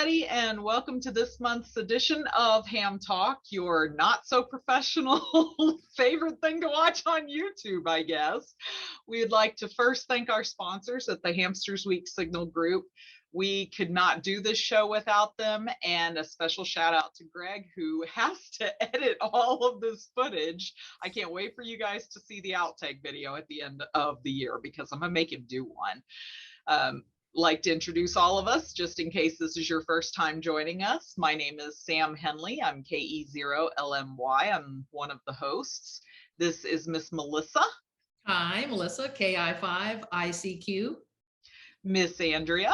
everybody, and welcome to this month's edition of Ham Talk, your not so professional favorite thing to watch on YouTube, I guess. We'd like to first thank our sponsors at the Hamsters Week Signal Group. We could not do this show without them, and a special shout out to Greg, who has to edit all of this footage. I can't wait for you guys to see the outtake video at the end of the year because I'm gonna make him do one. Like to introduce all of us, just in case this is your first time joining us. My name is Sam Henley. I'm KE0LMY. I'm one of the hosts. This is Miss Melissa. Hi, Melissa, KI5ICQ. Miss Andrea.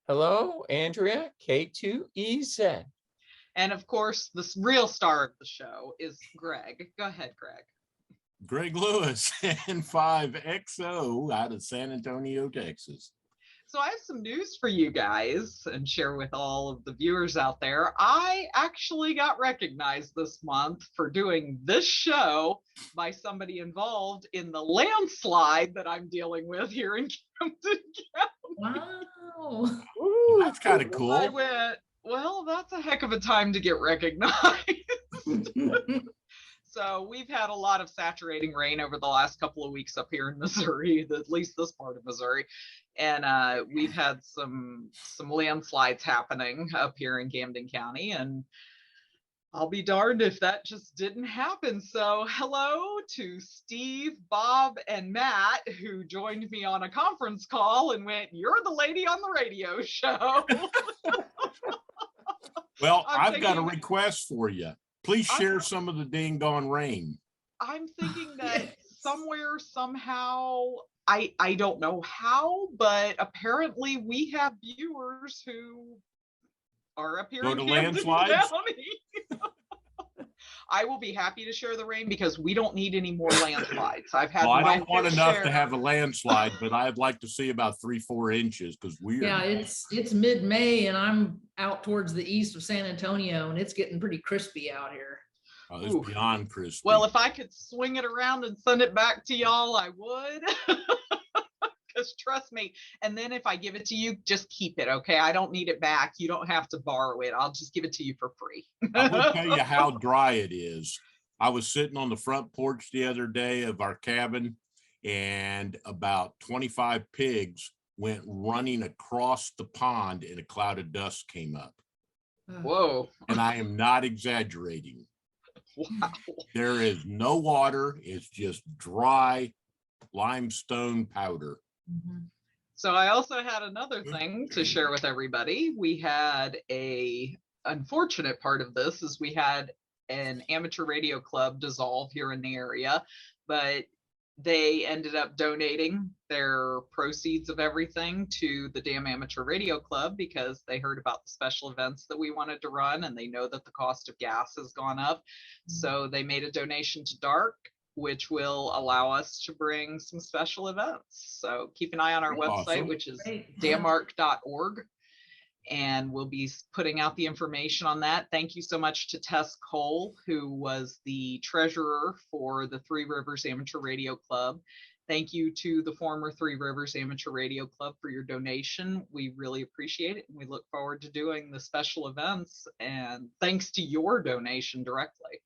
Hello, Andrea, K2EZ. And of course, the real star of the show is Greg. Go ahead, Greg. Greg Lewis, N5XO out of San Antonio, Texas. So I have some news for you guys and share with all of the viewers out there. I actually got recognized this month for doing this show by somebody involved in the landslide that I'm dealing with here in Camden County. Wow. Ooh, that's kind of cool. I went, well, that's a heck of a time to get recognized. So we've had a lot of saturating rain over the last couple of weeks up here in Missouri, at least this part of Missouri. And we've had some landslides happening up here in Camden County, and I'll be darned if that just didn't happen. So hello to Steve, Bob, and Matt, who joined me on a conference call and went, "You're the lady on the radio show." Well, I've got a request for you. Please share some of the ding dong rain. I'm thinking that somewhere, somehow, I don't know how, but apparently we have viewers who are up here in Camden County. I will be happy to share the rain because we don't need any more landslides. I've had. Well, I don't want enough to have a landslide, but I'd like to see about 3-4 inches because we're. Yeah, it's mid-May and I'm out towards the east of San Antonio and it's getting pretty crispy out here. Oh, it's beyond crispy. Well, if I could swing it around and send it back to y'all, I would. Because trust me, and then if I give it to you, just keep it, okay? I don't need it back. You don't have to borrow it. I'll just give it to you for free. I will tell you how dry it is. I was sitting on the front porch the other day of our cabin, and about 25 pigs went running across the pond, and a cloud of dust came up. Whoa. And I am not exaggerating. Wow. There is no water. It's just dry limestone powder. Mm-hmm. So I also had another thing to share with everybody. We had a unfortunate part of this is we had an amateur radio club dissolve here in the area, but they ended up donating their proceeds of everything to the damn amateur radio club because they heard about the special events that we wanted to run and they know that the cost of gas has gone up. Mm-hmm. So they made a donation to DARK, which will allow us to bring some special events. So keep an eye on our website, which is damark.org. And we'll be putting out the information on that. Thank you so much to Tess Cole, who was the treasurer for the Three Rivers Amateur Radio Club. Thank you to the former Three Rivers Amateur Radio Club for your donation. We really appreciate it. And we look forward to doing the special events. And thanks to your donation directly.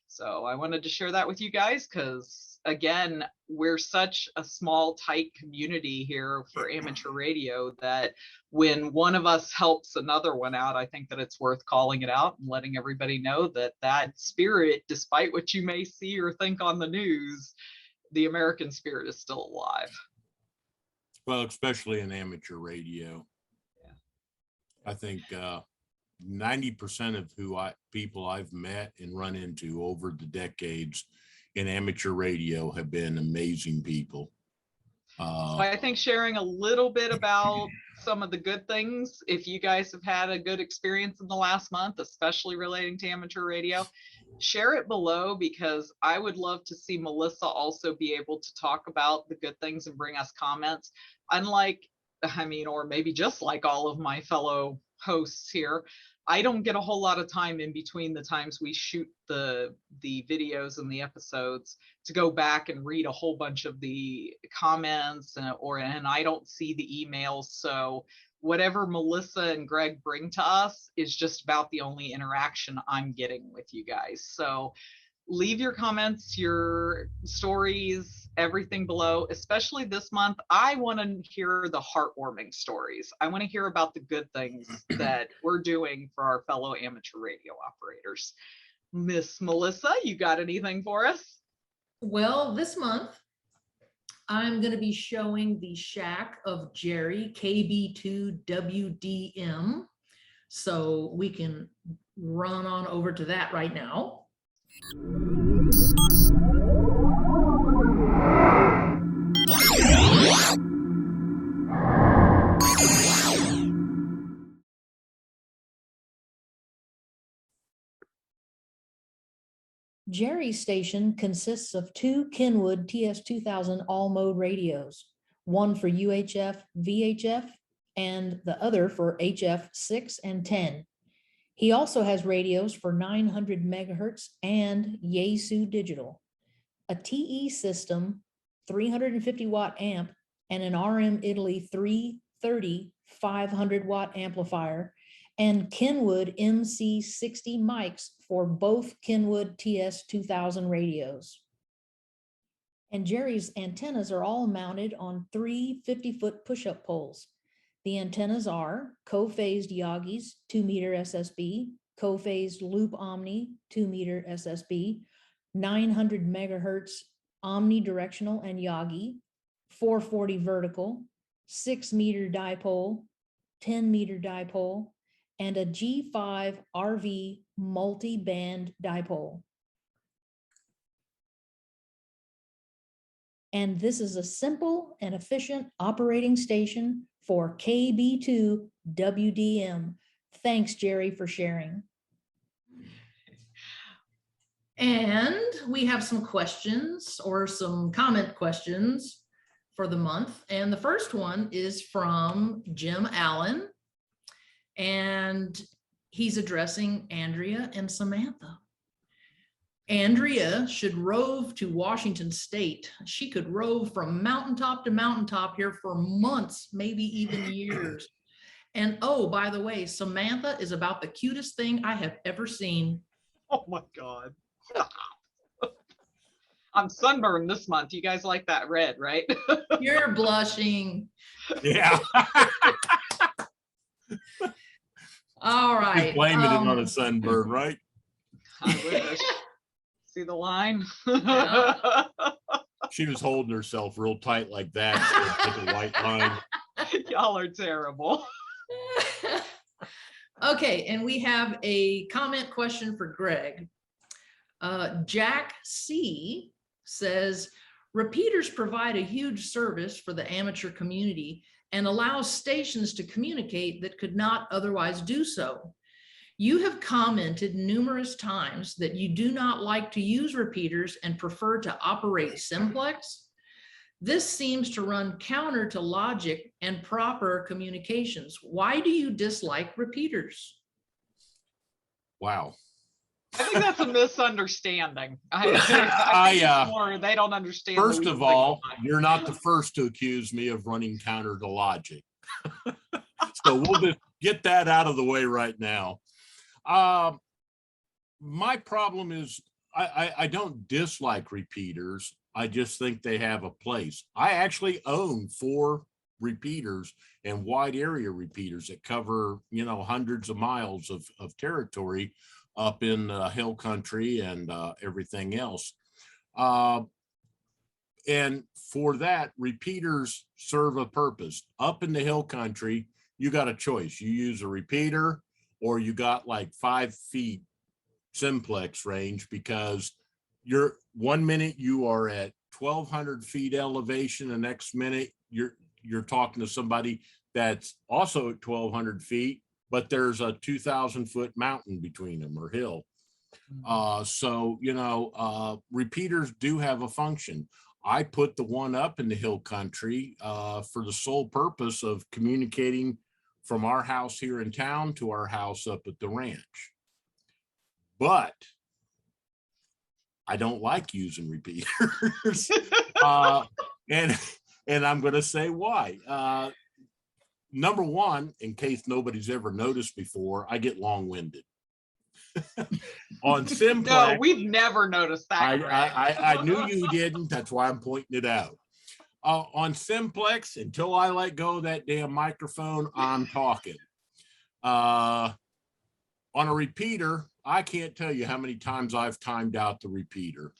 So I wanted to share that with you guys because, again, we're such a small, tight community here for amateur radio that when one of us helps another one out, I think that it's worth calling it out and letting everybody know that that spirit, despite what you may see or think on the news, the American spirit is still alive. Well, especially in amateur radio. Yeah. I think 90% of people I've met and run into over the decades in amateur radio have been amazing people. So I think sharing a little bit about some of the good things, if you guys have had a good experience in the last month, especially relating to amateur radio, share it below because I would love to see Melissa also be able to talk about the good things and bring us comments. Unlike, or maybe just like all of my fellow hosts here, I don't get a whole lot of time in between the times we shoot the videos and the episodes to go back and read a whole bunch of the comments and I don't see the emails. So whatever Melissa and Greg bring to us is just about the only interaction I'm getting with you guys. So leave your comments, your stories, everything below, especially this month. I want to hear the heartwarming stories. I want to hear about the good things that we're doing for our fellow amateur radio operators. Miss Melissa, you got anything for us? Well, this month, I'm going to be showing the shack of Jerry, KB2WDM. So we can run on over to that right now. Jerry's station consists of two Kenwood TS2000 all-mode radios, one for UHF, VHF, and the other for HF 6 and 10. He also has radios for 900 megahertz and Yaesu digital, a TE system, 350 watt amp, and an RM Italy 330 500 watt amplifier, and Kenwood MC60 mics for both Kenwood TS2000 radios. And Jerry's antennas are all mounted on three 50-foot push-up poles. The antennas are co-phased Yagis 2-meter SSB, co-phased Loop Omni 2-meter SSB, 900 megahertz omnidirectional and Yagi, 440 vertical, 6-meter dipole, 10-meter dipole, and a G5 RV multi-band dipole. And this is a simple and efficient operating station for KB2 WDM. Thanks, Jerry, for sharing. And we have some questions or some comment questions for the month. And the first one is from Jim Allen. And he's addressing Andrea and Samantha. Andrea should rove to Washington State. She could rove from mountaintop to mountaintop here for months, maybe even years. And oh, by the way, Samantha is about the cutest thing I have ever seen. Oh my God. I'm sunburned this month. You guys like that red, right? You're blushing. Yeah. All right. He's blaming it on a sunburn, right? I wish. See the line? Yeah. She was holding herself real tight like that. So with a white line. Y'all are terrible. Okay, and we have a comment question for Greg. Jack C says, repeaters provide a huge service for the amateur community and allows stations to communicate that could not otherwise do so. You have commented numerous times that you do not like to use repeaters and prefer to operate simplex. This seems to run counter to logic and proper communications. Why do you dislike repeaters? Wow. I think that's a misunderstanding. I think more they don't understand. First of all, you're not the first to accuse me of running counter to logic. So we'll just get that out of the way right now. My problem is I don't dislike repeaters. I just think they have a place. I actually own 4 repeaters and wide area repeaters that cover, hundreds of miles of territory up in hill country and everything else. And for that, repeaters serve a purpose. Up in the hill country, you got a choice. You use a repeater or you got like 5 feet simplex range, because you're 1 minute you are at 1,200 feet elevation. The next minute you're talking to somebody that's also at 1,200 feet, but there's a 2,000 foot mountain between them or hill. So, repeaters do have a function. I put the one up in the hill country for the sole purpose of communicating from our house here in town to our house up at the ranch. But I don't like using repeaters. And I'm going to say why. number one, in case nobody's ever noticed before, I get long-winded. On Simplex. No, we've never noticed that. I knew you didn't. That's why I'm pointing it out. On Simplex, until I let go of that damn microphone, I'm talking. On a repeater, I can't tell you how many times I've timed out the repeater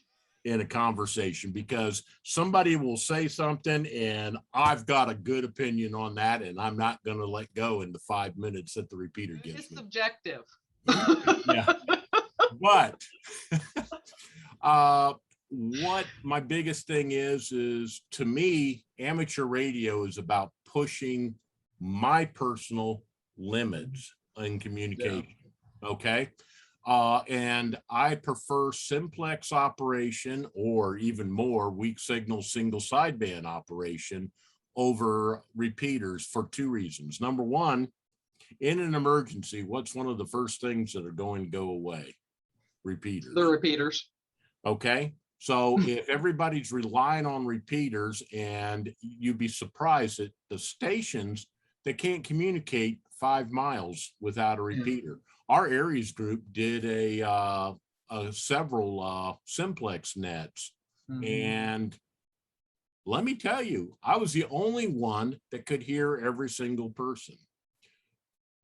in a conversation because somebody will say something and I've got a good opinion on that and I'm not going to let go in the 5 minutes that the repeater gives It's me. subjective. Yeah. But what my biggest thing is to me, amateur radio is about pushing my personal limits in communication. Yeah. Okay. And I prefer simplex operation or even more weak signal single sideband operation over repeaters for two reasons. Number one, in an emergency, what's one of the first things that are going to go away? Repeaters. The repeaters. Okay. So if everybody's relying on repeaters, and you'd be surprised at the stations that can't communicate 5 miles without a repeater. Our Aries group did several simplex nets. And let me tell you, I was the only one that could hear every single person.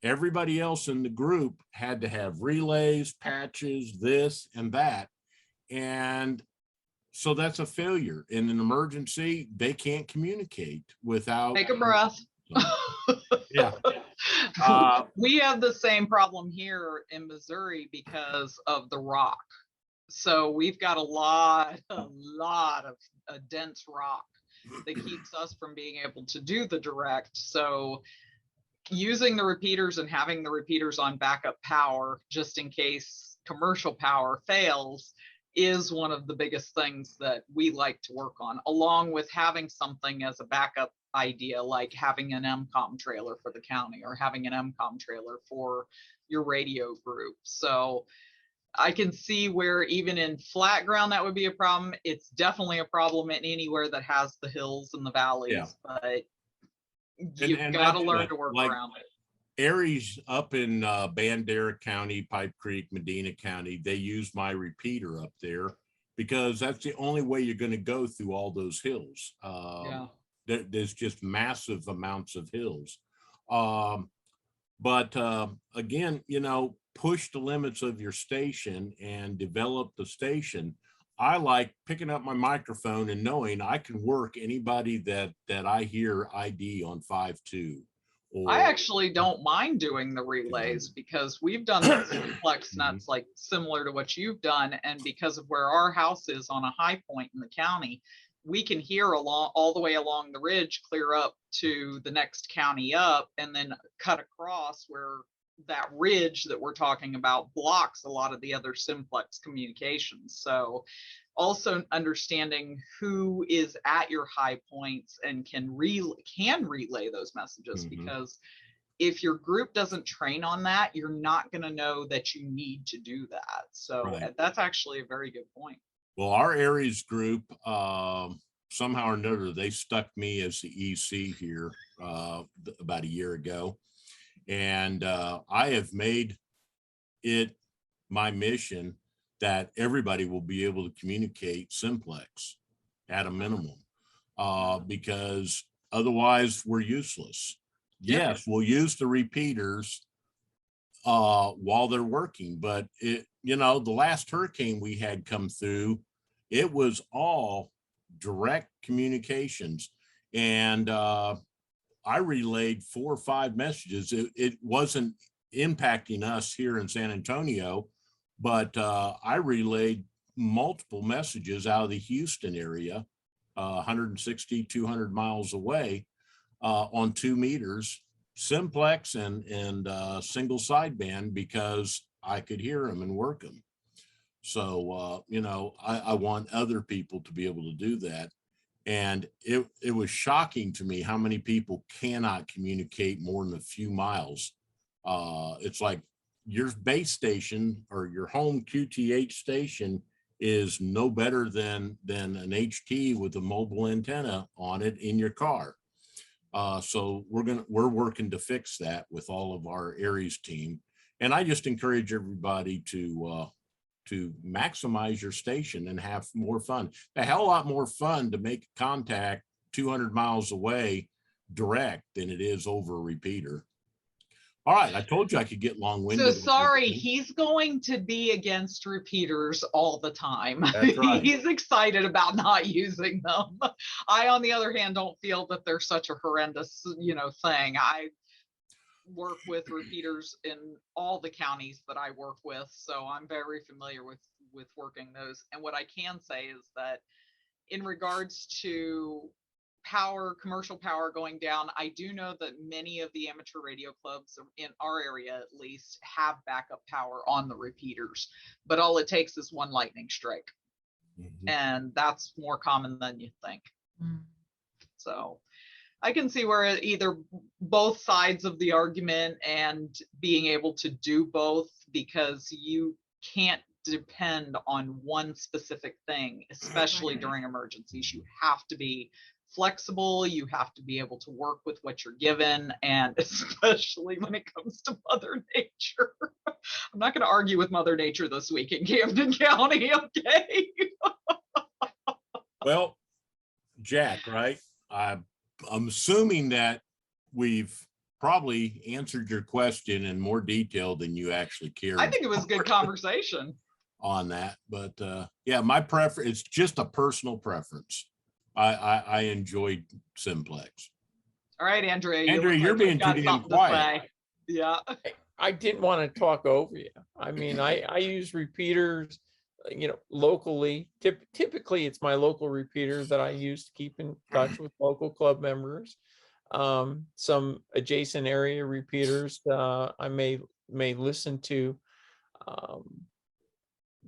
Everybody else in the group had to have relays, patches, this and that. And so that's a failure. In an emergency, they can't communicate without. Take a breath. Yeah. We have the same problem here in Missouri because of the rock. So we've got a lot of dense rock that keeps us from being able to do the direct. So using the repeaters and having the repeaters on backup power, just in case commercial power fails, is one of the biggest things that we like to work on, along with having something as a backup idea, like having an MCOM trailer for the county or having an MCOM trailer for your radio group. So I can see where even in flat ground that would be a problem. It's definitely a problem in anywhere that has the hills and the valleys, but you've got to learn to work around it. Aries up in Bandera County, Pipe Creek, Medina County, they use my repeater up there because that's the only way you're going to go through all those hills. There's just massive amounts of hills. But again, you know, push the limits of your station and develop the station. I like picking up my microphone and knowing I can work anybody that I hear ID on 5.2. I actually don't mind doing the relays because we've done the simplex nuts like similar to what you've done. And because of where our house is on a high point in the county, we can hear all the way along the ridge, clear up to the next county up, and then cut across where that ridge that we're talking about blocks a lot of the other simplex communications. So also understanding who is at your high points and can relay those messages, because if your group doesn't train on that, you're not going to know that you need to do that. So that's actually a very good point. Well, our Aries group, somehow or another, they stuck me as the EC here about a year ago. And I have made it my mission that everybody will be able to communicate simplex at a minimum, because otherwise we're useless. Yes, we'll use the repeaters while they're working, but you know, the last hurricane we had come through, it was all direct communications, and I relayed 4 or 5 messages. It wasn't impacting us here in San Antonio, but I relayed multiple messages out of the Houston area, 160, 200 miles away, on 2 meters, simplex and single sideband, because I could hear them and work them. So, you know, I want other people to be able to do that. And it was shocking to me how many people cannot communicate more than a few miles. It's like your base station or your home QTH station is no better than an HT with a mobile antenna on it in your car. So we're working to fix that with all of our Aries team. And I just encourage everybody to maximize your station and have more fun. A hell of a lot more fun to make contact 200 miles away direct than it is over a repeater. All right, I told you I could get long-winded. So sorry, he's going to be against repeaters all the time. That's right. He's excited about not using them. I, on the other hand, don't feel that they're such a horrendous, thing. I work with repeaters in all the counties that I work with, so I'm very familiar with working those. And what I can say is that in regards to commercial power going down, I do know that many of the amateur radio clubs in our area at least have backup power on the repeaters, but all it takes is one lightning strike. And that's more common than you think. So I can see where either both sides of the argument and being able to do both, because you can't depend on one specific thing, especially during emergencies. You have to be flexible, you have to be able to work with what you're given, and especially when it comes to Mother Nature. I'm not going to argue with Mother Nature this week in Camden County, okay? Well, Jack, right? I'm assuming that we've probably answered your question in more detail than you actually care. I think it was a good conversation on that, but yeah, my preference, it's just a personal preference. I enjoyed Simplex. All right, Andrea. Andrea, you're being too damn quiet. Yeah. I didn't want to talk over you. I mean, I use repeaters, locally. Typically, it's my local repeater that I use to keep in touch with local club members. Some adjacent area repeaters I may listen to,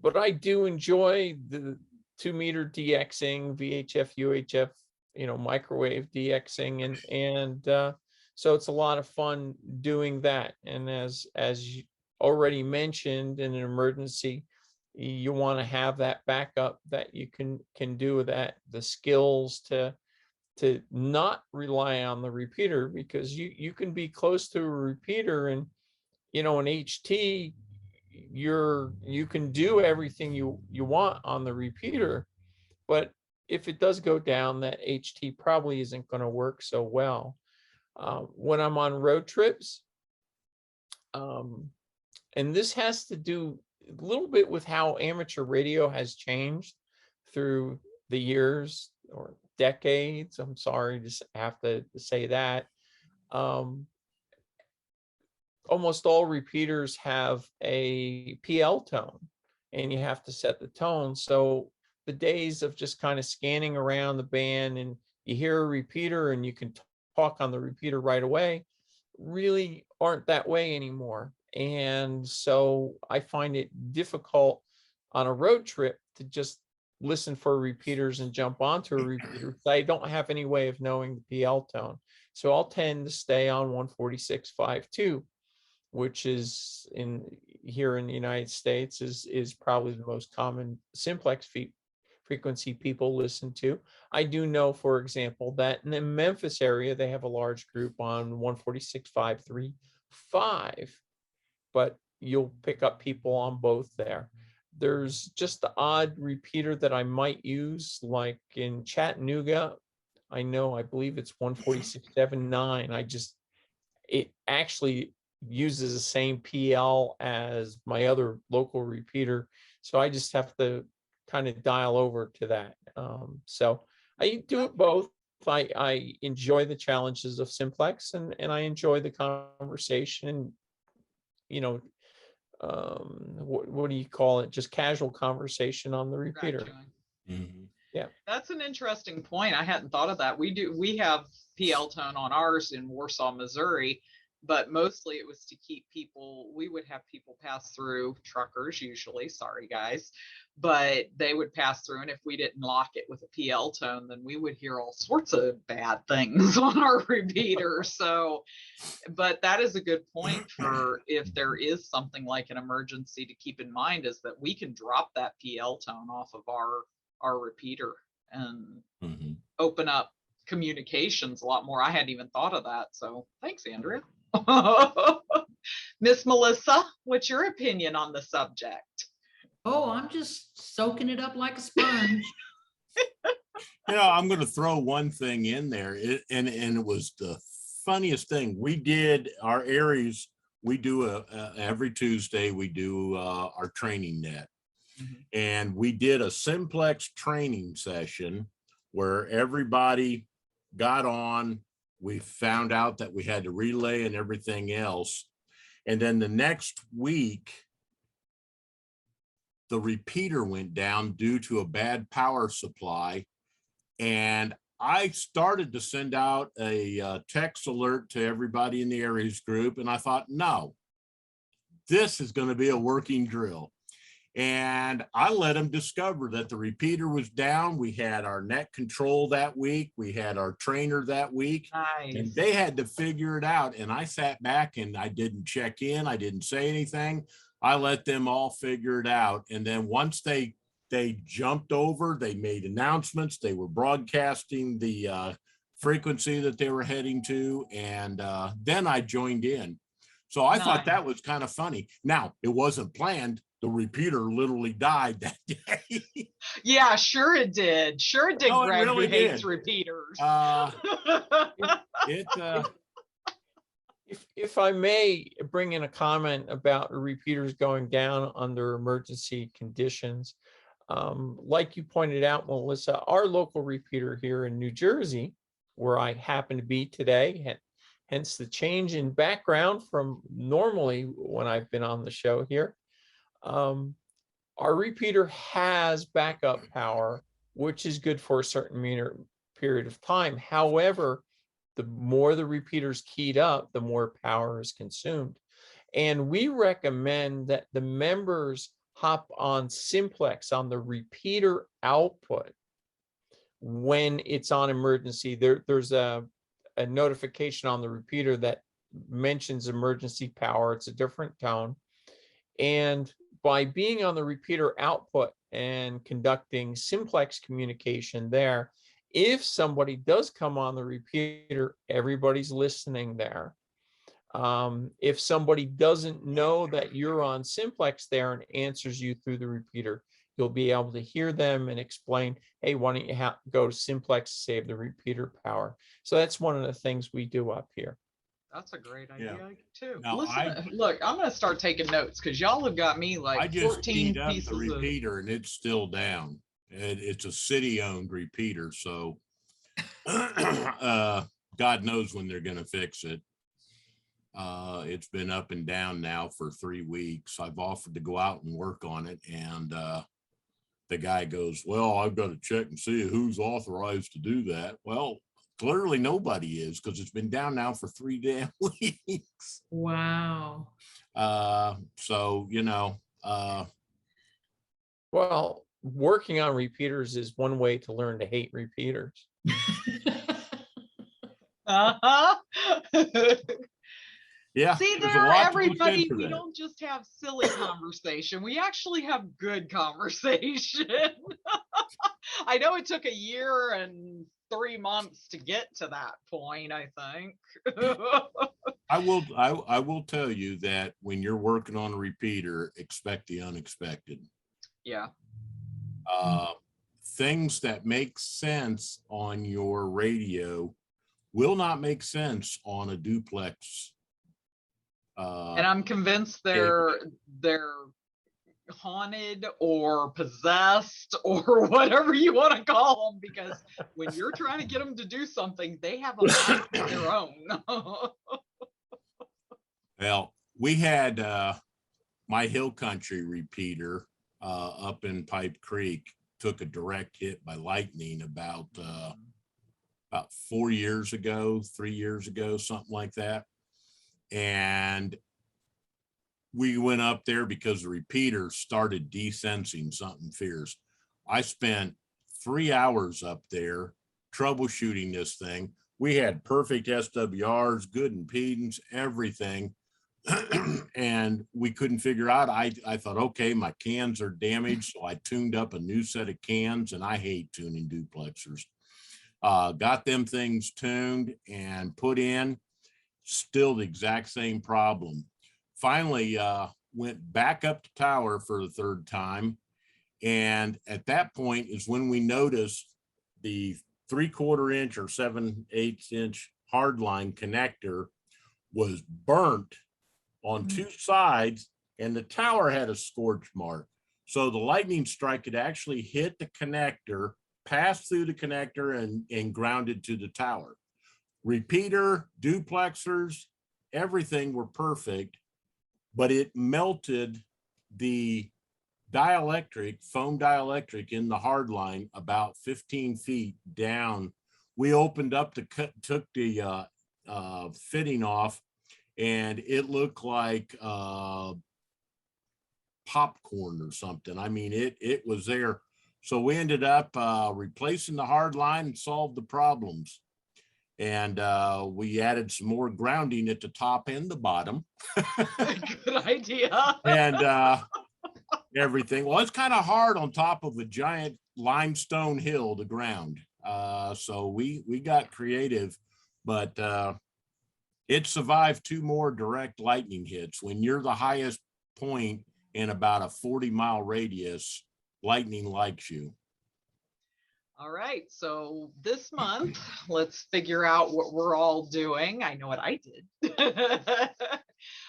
but I do enjoy the 2-meter DXing, VHF, UHF, microwave DXing, and so it's a lot of fun doing that. And as you already mentioned, in an emergency, you want to have that backup that you can do that, the skills to not rely on the repeater, because you can be close to a repeater, and an HT, you can do everything you want on the repeater, but if it does go down, that HT probably isn't going to work so well. When I'm on road trips, and this has to do a little bit with how amateur radio has changed through the years or decades. I'm sorry to have to say that. Almost all repeaters have a PL tone, and you have to set the tone. So the days of just kind of scanning around the band and you hear a repeater and you can talk on the repeater right away really aren't that way anymore. And so I find it difficult on a road trip to just listen for repeaters and jump onto a repeater. I don't have any way of knowing the PL tone. So I'll tend to stay on 146.52, which is here in the United States is probably the most common simplex frequency people listen to. I do know, for example, that in the Memphis area, they have a large group on 146.535, but you'll pick up people on both there. There's just the odd repeater that I might use, like in Chattanooga. I believe it's 146.79. It actually uses the same PL as my other local repeater. So I just have to kind of dial over to that. So I do it both. I enjoy the challenges of simplex, and I enjoy the conversation, what do you call it? Just casual conversation on the repeater. Mm-hmm. Yeah. That's an interesting point. I hadn't thought of that. We have PL tone on ours in Warsaw, Missouri, but mostly it was to keep we would have people pass through, truckers usually, sorry guys, but they would pass through, and if we didn't lock it with a PL tone, then we would hear all sorts of bad things on our repeater. So, but that is a good point for if there is something like an emergency to keep in mind, is that we can drop that PL tone off of our repeater and open up communications a lot more. I hadn't even thought of that. So thanks, Andrea. Miss Melissa, what's your opinion on the subject? Oh, I'm just soaking it up like a sponge. I'm going to throw one thing in there, and it was the funniest thing. We did our Aries. We do every Tuesday. We do our training net, and we did a simplex training session where everybody got on. We found out that we had to relay and everything else, and then the next week, the repeater went down due to a bad power supply. And I started to send out a text alert to everybody in the Aries group. And I thought, no, this is going to be a working drill. And I let them discover that the repeater was down. We had our net control that week. We had our trainer that week. Nice. And they had to figure it out. And I sat back and I didn't check in. I didn't say anything. I let them all figure it out. And then once they jumped over, they made announcements. They were broadcasting the frequency that they were heading to. And then I joined in. So I thought that was kind of funny. Now, it wasn't planned. The repeater literally died that day. Yeah, sure it did. Sure it did. No, it Greg really who hates did. repeaters. If I may bring in a comment about repeaters going down under emergency conditions, like you pointed out, Melissa, our local repeater here in New Jersey, where I happen to be today, hence the change in background from normally when I've been on the show here. Our repeater has backup power, which is good for a certain period of time. However, the more the repeater's keyed up, the more power is consumed. And we recommend that the members hop on simplex on the repeater output when it's on emergency. There's a notification on the repeater that mentions emergency power. It's a different tone. And by being on the repeater output and conducting simplex communication there, if somebody does come on the repeater, everybody's listening there. If somebody doesn't know that you're on simplex there and answers you through the repeater, you'll be able to hear them and explain, hey, why don't you go to simplex to save the repeater power? So that's one of the things we do up here. That's a great idea too. Now, Listen, look, I'm going to start taking notes because y'all have got me like I just 14 up pieces the repeater and it's still down. It's a city-owned repeater, so God knows when they're going to fix it. It's been up and down now for 3 weeks. I've offered to go out and work on it, and the guy goes, well, I've got to check and see who's authorized to do that. Well, clearly nobody is, because it's been down now for 3 damn weeks. Wow. So, well, working on repeaters is one way to learn to hate repeaters. Yeah. See there, everybody, we don't just have silly conversation. We actually have good conversation. I know it took a year and 3 months to get to that point, I think. I will tell you that when you're working on a repeater, expect the unexpected. Yeah. Things that make sense on your radio will not make sense on a duplex. And I'm convinced they're haunted or possessed or whatever you want to call them, because when you're trying to get them to do something, they have a mind of their own. Well, we had my Hill Country repeater up in Pipe Creek took a direct hit by lightning about 4 years ago, 3 years ago, something like that. And we went up there because the repeater started desensing something fierce. I spent 3 hours up there troubleshooting this thing. We had perfect SWRs, good impedance, everything. And we couldn't figure out. I thought, okay, my cans are damaged. So I tuned up a new set of cans, and I hate tuning duplexers. got them things tuned and put in. Still the exact same problem. Finally, went back up to tower for the third time. And at that point is when we noticed the 3/4 inch or 7/8 inch hardline connector was burnt on two sides, and the tower had a scorch mark. So the lightning strike had actually hit the connector, passed through the connector, and grounded to the tower. Repeater, duplexers, everything were perfect, but it melted the dielectric, foam dielectric in the hard line about 15 feet down. We opened up the cut, took the fitting off, and it looked like popcorn or something. I mean, it was there. So we ended up replacing the hard line and solved the problems. And we added some more grounding at the top and the bottom. Good idea. And everything. Well, it's kind of hard on top of a giant limestone hill to ground. So we got creative, but it survived 2 more direct lightning hits. When you're the highest point in about a 40-mile radius, lightning likes you. All right, so this month, let's figure out what we're all doing. I know what I did.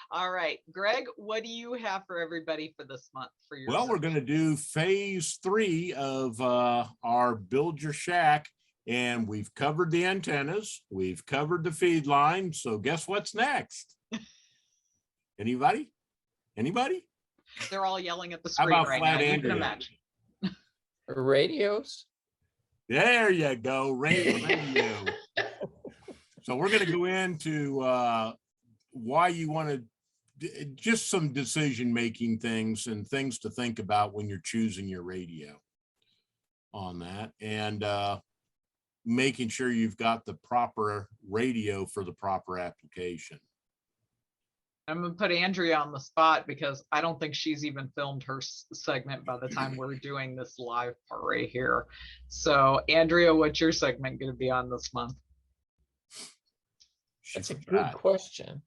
All right, Greg, what do you have for everybody for this month for your Well, we're going to do phase 3 of our Build Your Shack, and we've covered the antennas, we've covered the feed line. So guess what's next? Anybody? Anybody? They're all yelling at the How screen about right flat now. You can Andrea? imagine. Radios. There you go, radio. So we're going to go into why you want to, just some decision-making things and things to think about when you're choosing your radio on that, and making sure you've got the proper radio for the proper application. I'm gonna put Andrea on the spot because I don't think she's even filmed her segment by the time we're doing this live part right here. So Andrea, what's your segment going to be on this month? That's a good question.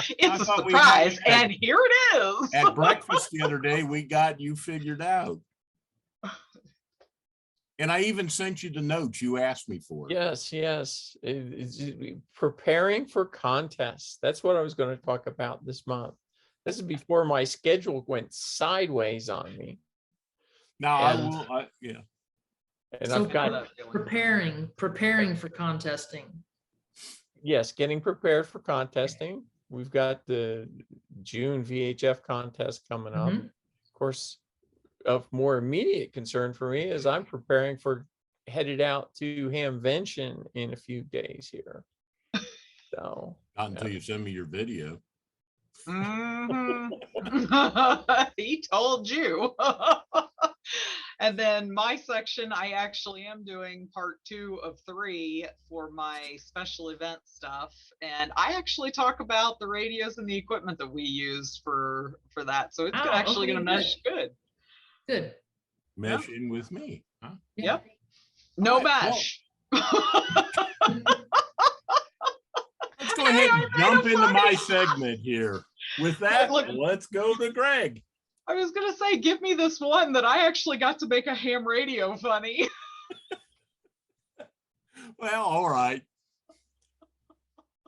It's a surprise, and here it is. At breakfast the other day, we got you figured out. And I even sent you the notes you asked me for. Yes, yes. Preparing for contests. That's what I was going to talk about this month. This is before my schedule went sideways on me. Now And- yeah. And So I've got, preparing for contesting. yes, getting prepared for contesting. We've got the June VHF contest coming up. Mhm. Of course, of more immediate concern for me is I'm preparing for headed out to Hamvention in a few days here. So Not until you send me your video. Mhm. He told you. And then my section, I actually am doing part 2 of 3 for my special event stuff. And I actually talk about the radios and the equipment that we use for that. So it's actually going to mesh good. Good. Mesh in with me. Huh? Yep. No All right, mesh. Let's go ahead and jump into my segment here. With that, Look- let's go to Greg. I was going to say, give me this one that I actually got to make a ham radio funny. Well, all right.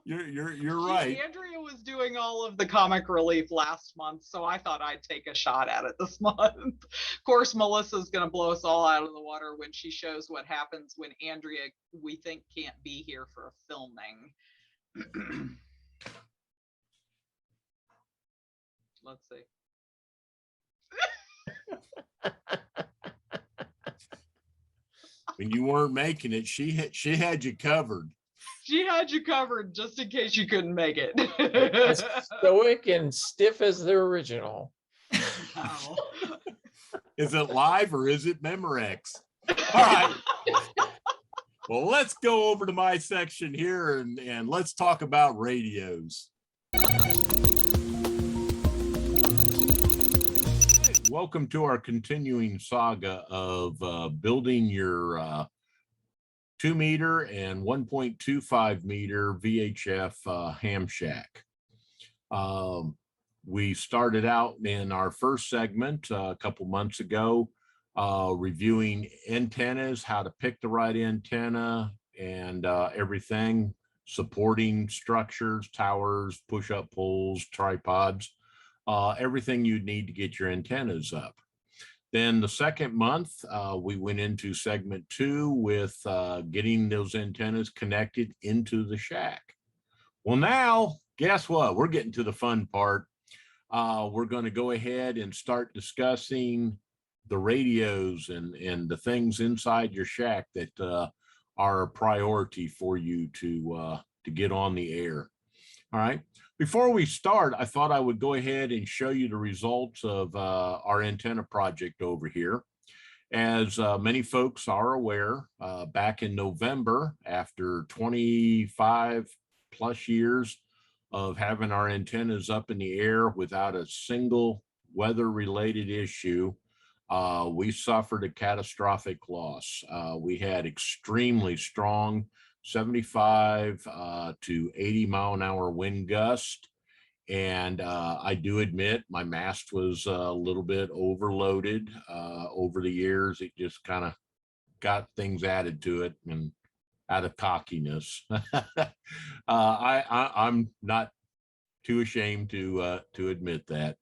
You're right. Andrea was doing all of the comic relief last month, so I thought I'd take a shot at it this month. Of course, Melissa's going to blow us all out of the water when she shows what happens when Andrea, we think, can't be here for a filming. Let's see. When you weren't making it, she had you covered. She had you covered just in case you couldn't make it. as stoic and stiff as the original. Wow. Is it live or is it Memorex? All right. Well, let's go over to my section here and let's talk about radios. Welcome to our continuing saga of building your 2 meter and 1.25 meter VHF ham shack. We started out in our first segment a couple months ago, reviewing antennas, how to pick the right antenna, and everything, supporting structures, towers, push-up poles, tripods, everything you'd need to get your antennas up. Then the second month, we went into segment 2 with getting those antennas connected into the shack. Well, now, guess what? We're getting to the fun part. We're going to go ahead and start discussing the radios and the things inside your shack that are a priority for you to get on the air. All right. Before we start, I thought I would go ahead and show you the results of our antenna project over here. As many folks are aware, back in November, after 25 plus years of having our antennas up in the air without a single weather-related issue, we suffered a catastrophic loss. We had extremely strong 75 to 80 mile an hour wind gust. And I do admit my mast was a little bit overloaded over the years. It just kind of got things added to it and out of cockiness. I'm not too ashamed to admit that.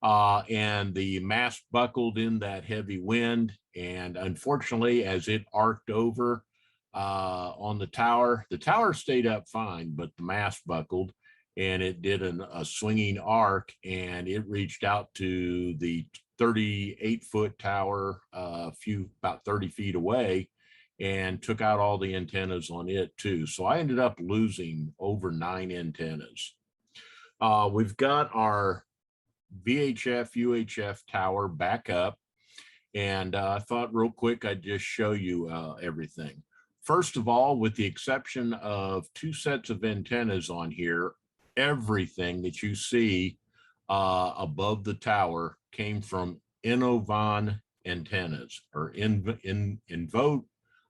And the mast buckled in that heavy wind. And unfortunately, as it arced over on the tower stayed up fine, but the mast buckled and it did a swinging arc, and it reached out to the 38-foot tower about 30 feet away and took out all the antennas on it too. So I ended up losing over 9 antennas. We've got our VHF, UHF tower back up, and I thought real quick I'd just show you everything. First of all, with the exception of 2 sets of antennas on here, everything that you see above the tower came from Innovan antennas, or Invo.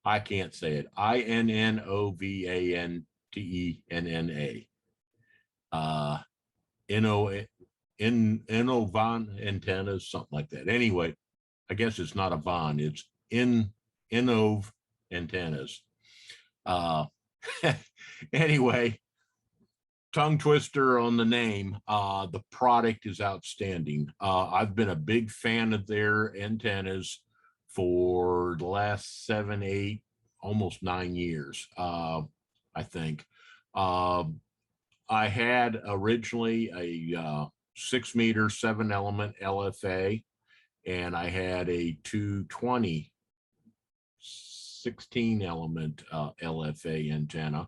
I can't say it. Innovantenna. Innovan antennas, something like that. Anyway, I guess it's not a Von, it's Innov antennas. Anyway, tongue twister on the name. The product is outstanding. I've been a big fan of their antennas for the last 7, 8, almost 9 years, I think. I had originally a 6 meter 7-element LFA, and I had a 220 16-element LFA antenna.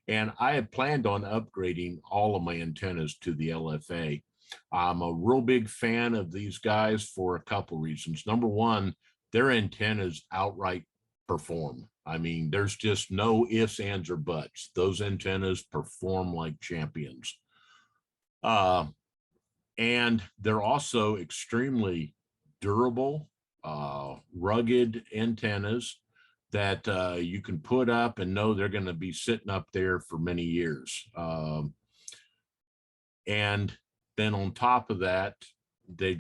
And I had planned on upgrading all of my antennas to the LFA. I'm a real big fan of these guys for a couple reasons. Number one, their antennas outright perform. I mean, there's just no ifs, ands, or buts. Those antennas perform like champions. And they're also extremely durable, rugged antennas that you can put up and know they're going to be sitting up there for many years. And then on top of that, they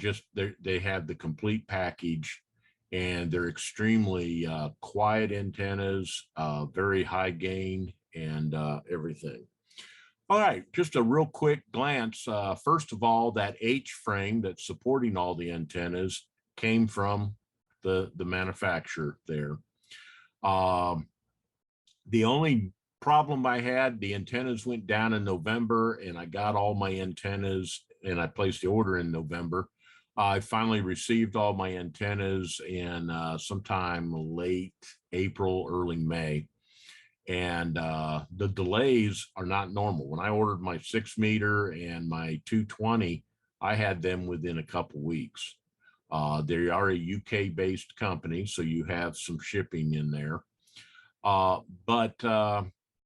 have the complete package, and they're extremely quiet antennas, very high gain, and everything. All right, just a real quick glance. First of all, that H frame that's supporting all the antennas came from the manufacturer there. The only problem I had, the antennas went down in November, and I got all my antennas, and I placed the order in November. I finally received all my antennas in sometime late April, early May. And the delays are not normal. When I ordered my 6 meter and my 220, I had them within a couple weeks. They are a UK-based company, so you have some shipping in there. But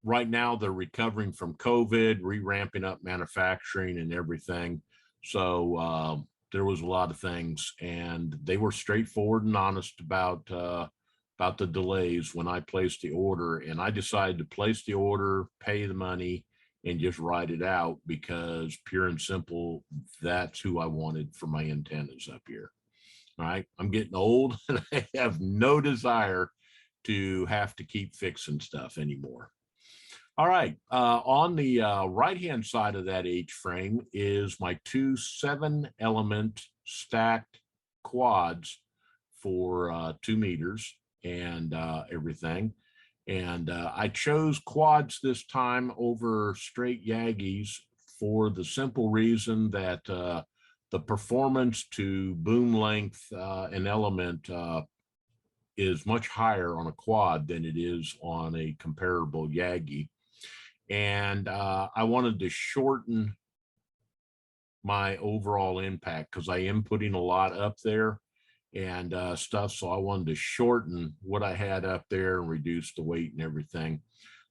right now they're recovering from COVID, re-ramping up manufacturing and everything. So there was a lot of things, and they were straightforward and honest about the delays when I placed the order. And I decided to place the order, pay the money, and just ride it out, because pure and simple, that's who I wanted for my antennas up here. All right, I'm getting old and I have no desire to have to keep fixing stuff anymore. All right, on the right-hand side of that H-frame is my two 7-element stacked quads for 2 meters and everything. And I chose quads this time over straight Yagis for the simple reason that the performance to boom length and element is much higher on a quad than it is on a comparable Yagi. And I wanted to shorten my overall impact, because I am putting a lot up there and stuff. So I wanted to shorten what I had up there and reduce the weight and everything.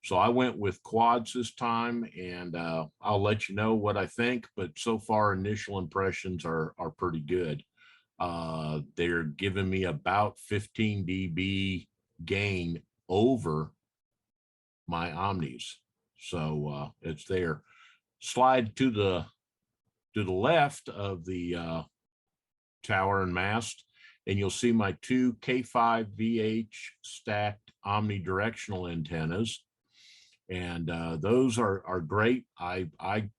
So I went with quads this time, and I'll let you know what I think. But so far, initial impressions are pretty good. They're giving me about 15 dB gain over my Omnis. So it's there. Slide to the left of the tower and mast, and you'll see my two K5VH stacked omnidirectional antennas. And those are great. I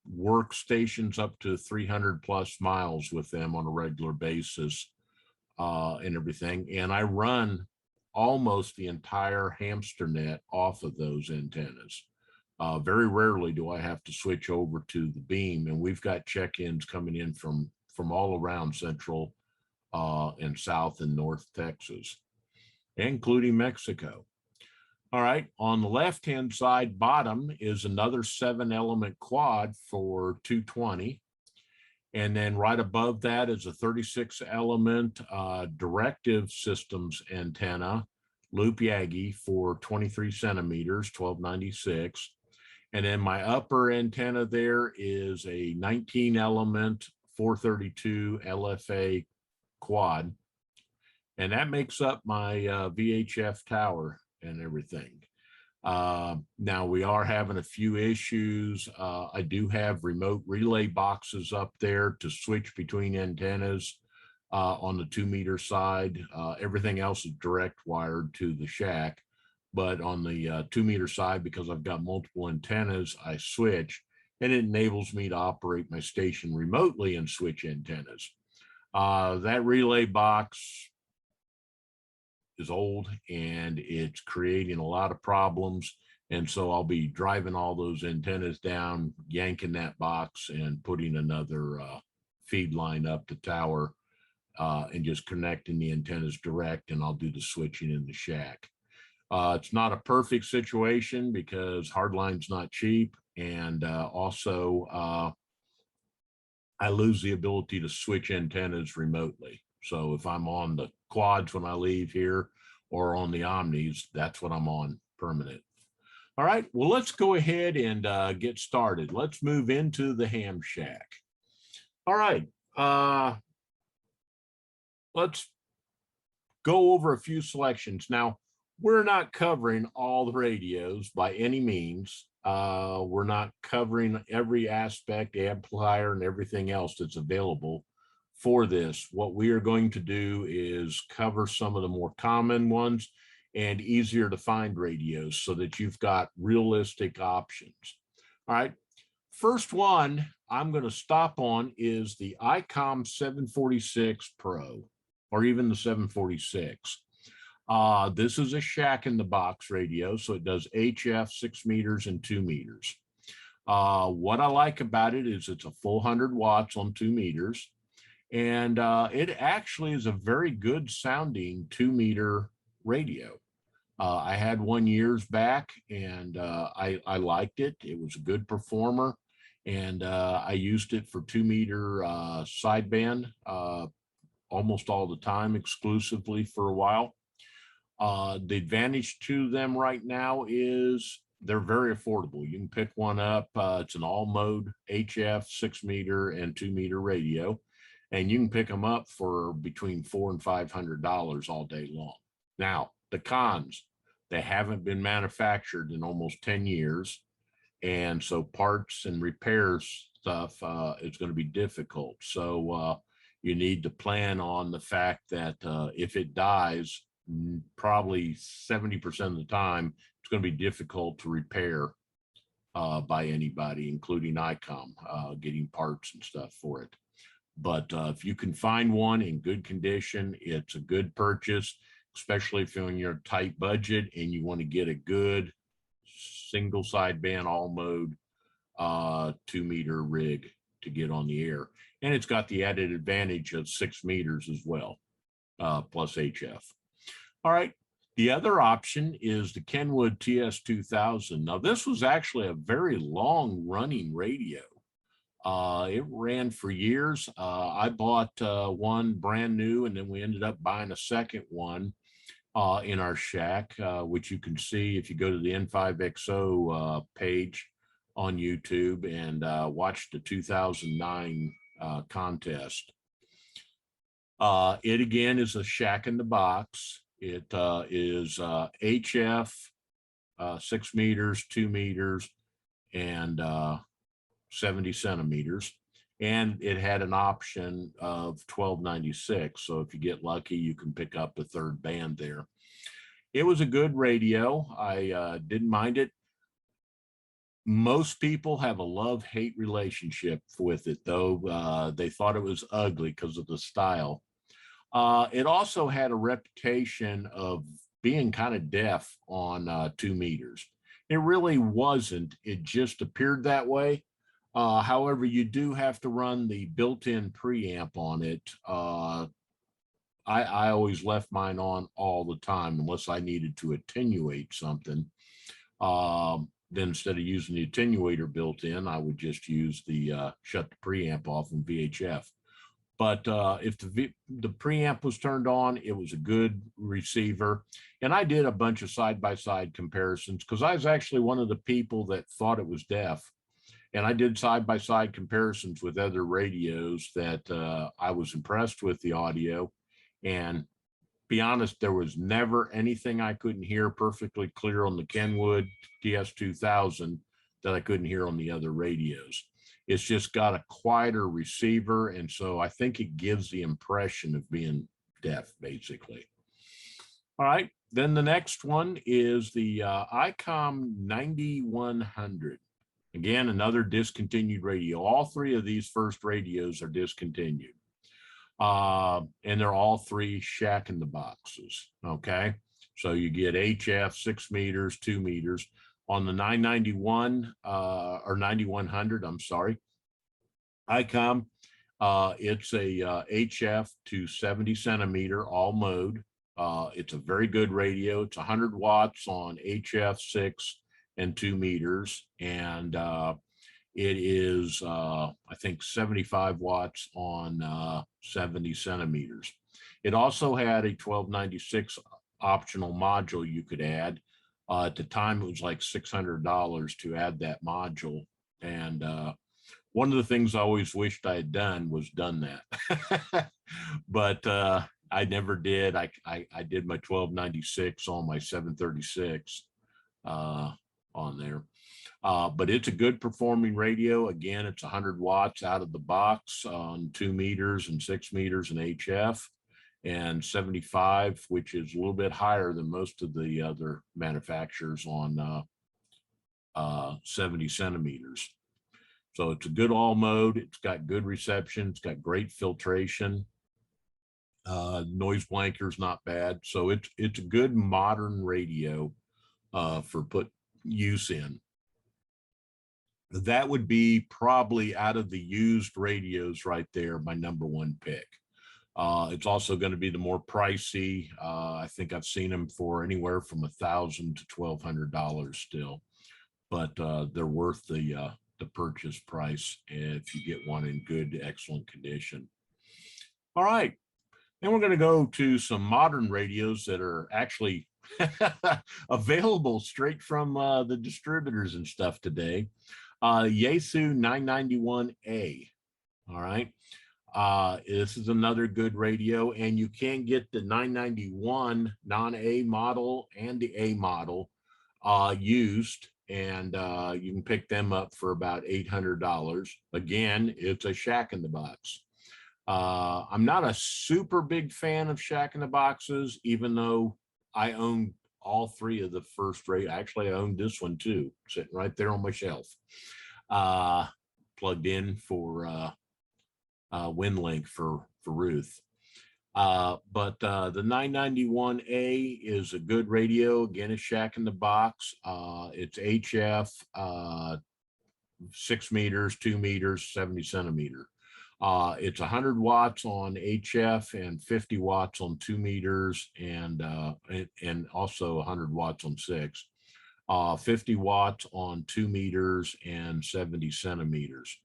work stations up to 300 plus miles with them on a regular basis and everything. And I run almost the entire hamster net off of those antennas. Very rarely do I have to switch over to the beam, and we've got check-ins coming in from all around Central and South and North Texas, including Mexico. All right, on the left-hand side bottom is another 7-element quad for 220. And then right above that is a 36-element directive systems antenna, loop Yagi for 23 centimeters, 1296. And then my upper antenna there is a 19-element 432 LFA quad. And that makes up my VHF tower and everything. Now we are having a few issues. I do have remote relay boxes up there to switch between antennas on the 2-meter side. Everything else is direct wired to the shack. But on the 2-meter side, because I've got multiple antennas, I switch, and it enables me to operate my station remotely and switch antennas. That relay box is old, and it's creating a lot of problems. And so I'll be driving all those antennas down, yanking that box, and putting another feed line up the tower and just connecting the antennas direct, and I'll do the switching in the shack. It's not a perfect situation because hardline's not cheap, and also I lose the ability to switch antennas remotely. So if I'm on the quads when I leave here or on the Omnis, that's what I'm on permanent. All right, well, let's go ahead and get started. Let's move into the ham shack. All right, let's go over a few selections. Now, we're not covering all the radios by any means. We're not covering every aspect, amplifier, and everything else that's available for this. What we are going to do is cover some of the more common ones and easier to find radios so that you've got realistic options. All right, first one I'm going to stop on is the ICOM 746 Pro, or even the 746. This is a shack in the box radio, so it does HF 6 meters and 2 meters. What I like about it is it's a full 100 watts on 2 meters, and it actually is a very good sounding 2-meter radio. I had one years back, and I liked it. It was a good performer, and I used it for 2-meter sideband almost all the time, exclusively for a while. The advantage to them right now is they're very affordable. You can pick one up. It's an all mode HF 6 meter and 2 meter radio. and you can pick them up for between $400 and $500 all day long. Now, the cons, they haven't been manufactured in almost 10 years. And so parts and repairs stuff is going to be difficult. So you need to plan on the fact that if it dies, probably 70% of the time, it's going to be difficult to repair by anybody, including ICOM, getting parts and stuff for it. But if you can find one in good condition, it's a good purchase, especially if you're in your tight budget and you want to get a good single sideband all mode 2-meter rig to get on the air. And it's got the added advantage of 6 meters as well, plus HF. All right. The other option is the Kenwood TS2000. Now, this was actually a very long running radio. It ran for years. I bought one brand new, and then we ended up buying a second one in our shack, which you can see if you go to the N5XO page on YouTube and watch the 2009 contest. It again is a shack in the box. It is HF, 6 meters, 2 meters, and 70 centimeters. And it had an option of 1296. So if you get lucky, you can pick up the third band there. It was a good radio. I didn't mind it. Most people have a love-hate relationship with it, though. They thought it was ugly because of the style. It also had a reputation of being kind of deaf on 2 meters. It really wasn't. It just appeared that way. However, you do have to run the built-in preamp on it. I always left mine on all the time unless I needed to attenuate something. Then instead of using the attenuator built in, I would just use the shut the preamp off in VHF. But if the preamp was turned on, it was a good receiver. And I did a bunch of side-by-side comparisons because I was actually one of the people that thought it was deaf. And I did side-by-side comparisons with other radios that I was impressed with the audio. And be honest, there was never anything I couldn't hear perfectly clear on the Kenwood TS2000 that I couldn't hear on the other radios. It's just got a quieter receiver. And so I think it gives the impression of being deaf, basically. All right. Then the next one is the ICOM 9100. Again, another discontinued radio. All three of these first radios are discontinued. And they're all three shack in the boxes. Okay. So you get HF, 6 meters, 2 meters. On the 991 or 9100, I'm sorry, ICOM, it's a HF to 70 centimeter all mode. It's a very good radio. It's 100 watts on HF 6 and 2 meters. And it is, I think, 75 watts on 70 centimeters. It also had a 1296 optional module you could add. At the time, it was like $600 to add that module. And one of the things I always wished I had done was done that. But I never did. I did my 1296 on my 736 on there. But it's a good performing radio. Again, it's 100 watts out of the box on 2 meters and 6 meters in HF, and 75, which is a little bit higher than most of the other manufacturers on 70 centimeters. So it's a good all mode. It's got good reception. It's got great filtration. Noise blanker's not bad. So it's a good modern radio for put use in. That would be probably out of the used radios right there, my #1 pick. It's also going to be the more pricey. I think I've seen them for anywhere from $1,000 to $1,200 still, but they're worth the purchase price if you get one in good, excellent condition. All right, then we're going to go to some modern radios that are actually available straight from the distributors and stuff today. Yaesu 991A. All right. This is another good radio, and you can get the 991 non-A model and the A model used, and you can pick them up for about $800. Again, it's a Shack in the Box. I'm not a super big fan of Shack in the Boxes, even though I own all three of the first rate. Actually, I own this one too, sitting right there on my shelf, plugged in for WinLink for Ruth. But the 991A is a good radio. Again, it's Shack in the Box. It's HF, 6 meters, 2 meters, 70 centimeter. It's 100 watts on HF and 50 watts on 2 meters, and also 100 watts on 6. 50 watts on 2 meters and 70 centimeters.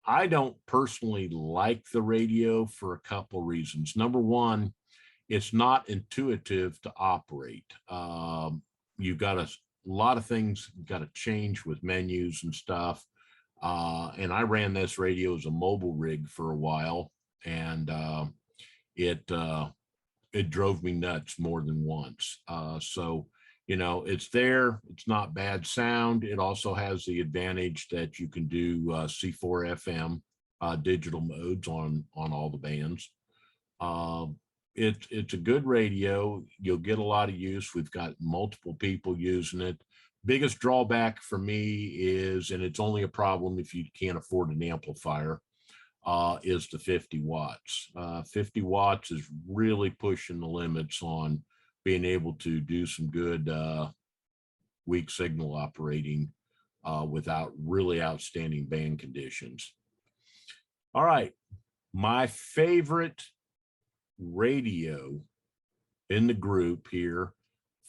I don't personally like the radio for a couple reasons. Number one, it's not intuitive to operate. You've got a lot of things you've got to change with menus and stuff. And I ran this radio as a mobile rig for a while, and it drove me nuts more than once. So, you know, it's there. It's not bad sound. It also has the advantage that you can do C4 FM digital modes on all the bands. It's a good radio. You'll get a lot of use. We've got multiple people using it. Biggest drawback for me is, and it's only a problem if you can't afford an amplifier, is the 50 watts. 50 watts is really pushing the limits on being able to do some good weak signal operating without really outstanding band conditions. All right, my favorite radio in the group here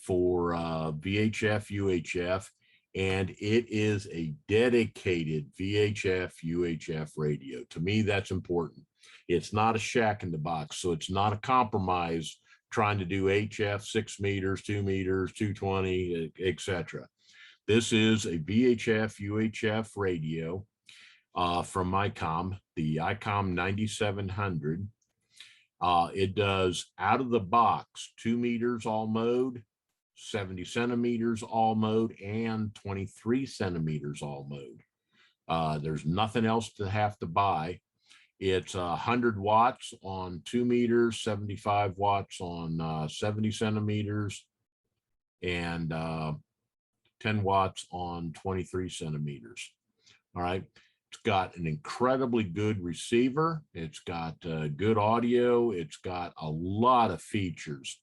for VHF UHF, and it is a dedicated VHF UHF radio. To me, that's important. It's not a Shack in the Box, so it's not a compromise trying to do HF 6 meters, 2 meters, 220, etc. This is a VHF UHF radio from ICOM, the ICOM 9700. It does out of the box 2 meters all mode, 70 centimeters all mode, and 23 centimeters all mode. There's nothing else to have to buy. It's 100 watts on 2 meters, 75 watts on 70 centimeters, and 10 watts on 23 centimeters. All right. It's got an incredibly good receiver. It's got good audio. It's got a lot of features.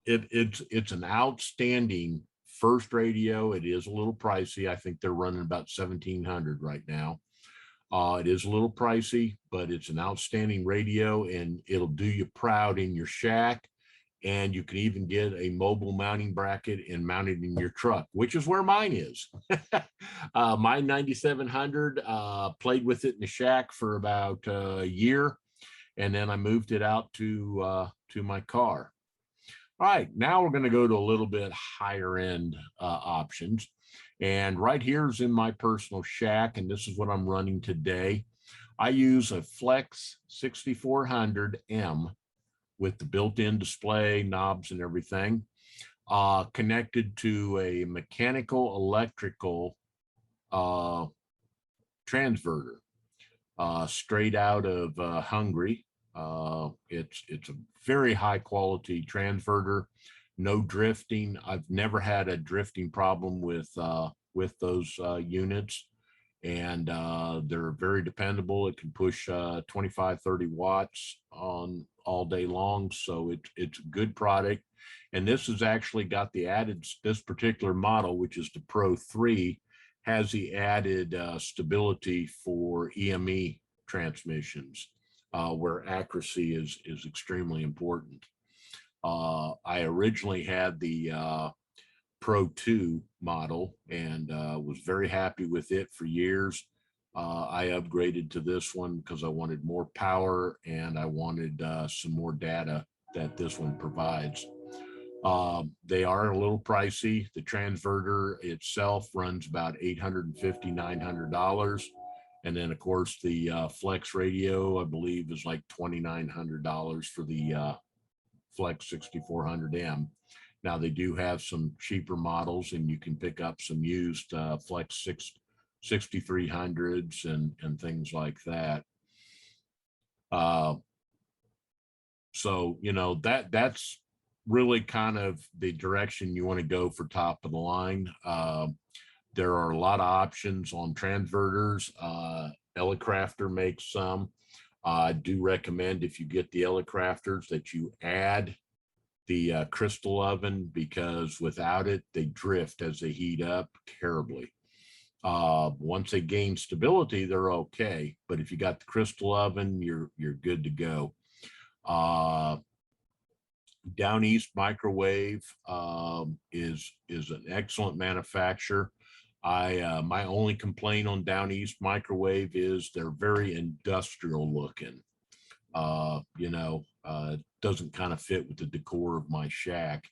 It's an outstanding first radio. It is a little pricey. I think they're running about $1,700 right now. It is a little pricey, but it's an outstanding radio, and it'll do you proud in your shack. And you can even get a mobile mounting bracket and mount it in your truck, which is where mine is. My 9700, played with it in the shack for about a year, and then I moved it out to my car. All right, now we're going to go to a little bit higher end options. And right here is in my personal shack, and this is what I'm running today. I use a Flex 6400M with the built-in display, knobs, and everything, connected to a mechanical electrical transverter, straight out of Hungary. It's a very high quality transverter, no drifting. I've never had a drifting problem with those units, and they're very dependable. It can push 25, 30 watts on all day long. So it's a good product. And this has actually got the added, this particular model, which is the Pro 3, has the added stability for EME transmissions, where accuracy is extremely important. I originally had the Pro 2 model and was very happy with it for years. I upgraded to this one because I wanted more power and I wanted some more data that this one provides. They are a little pricey. The transverter itself runs about $850, $900. And then of course the Flex radio, I believe, is like $2,900 for the Flex 6400M. Now they do have some cheaper models, and you can pick up some used Flex 6300s and things like that. So, you know, that's really kind of the direction you want to go for top of the line. There are a lot of options on transverters. Elecrafter makes some. I do recommend, if you get the Elecrafters, that you add the crystal oven, because without it, they drift as they heat up terribly. Once they gain stability, they're okay. But if you got the crystal oven, you're good to go. Down East Microwave is an excellent manufacturer. My only complaint on Down East Microwave is they're very industrial looking. You know, doesn't kind of fit with the decor of my shack.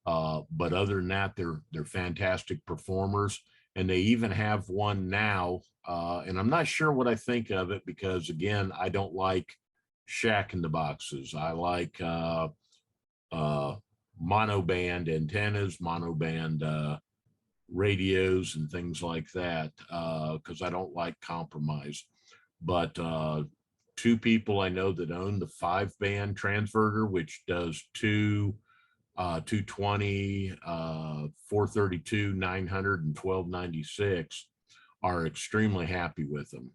But other than that, they're fantastic performers, and they even have one now. And I'm not sure what I think of it, because again, I don't like shack in the boxes. I like monoband antennas, monoband radios and things like that, because I don't like compromise. But two people I know that own the 5-band transverter, which does 220, 432, 900, and 1296, are extremely happy with them,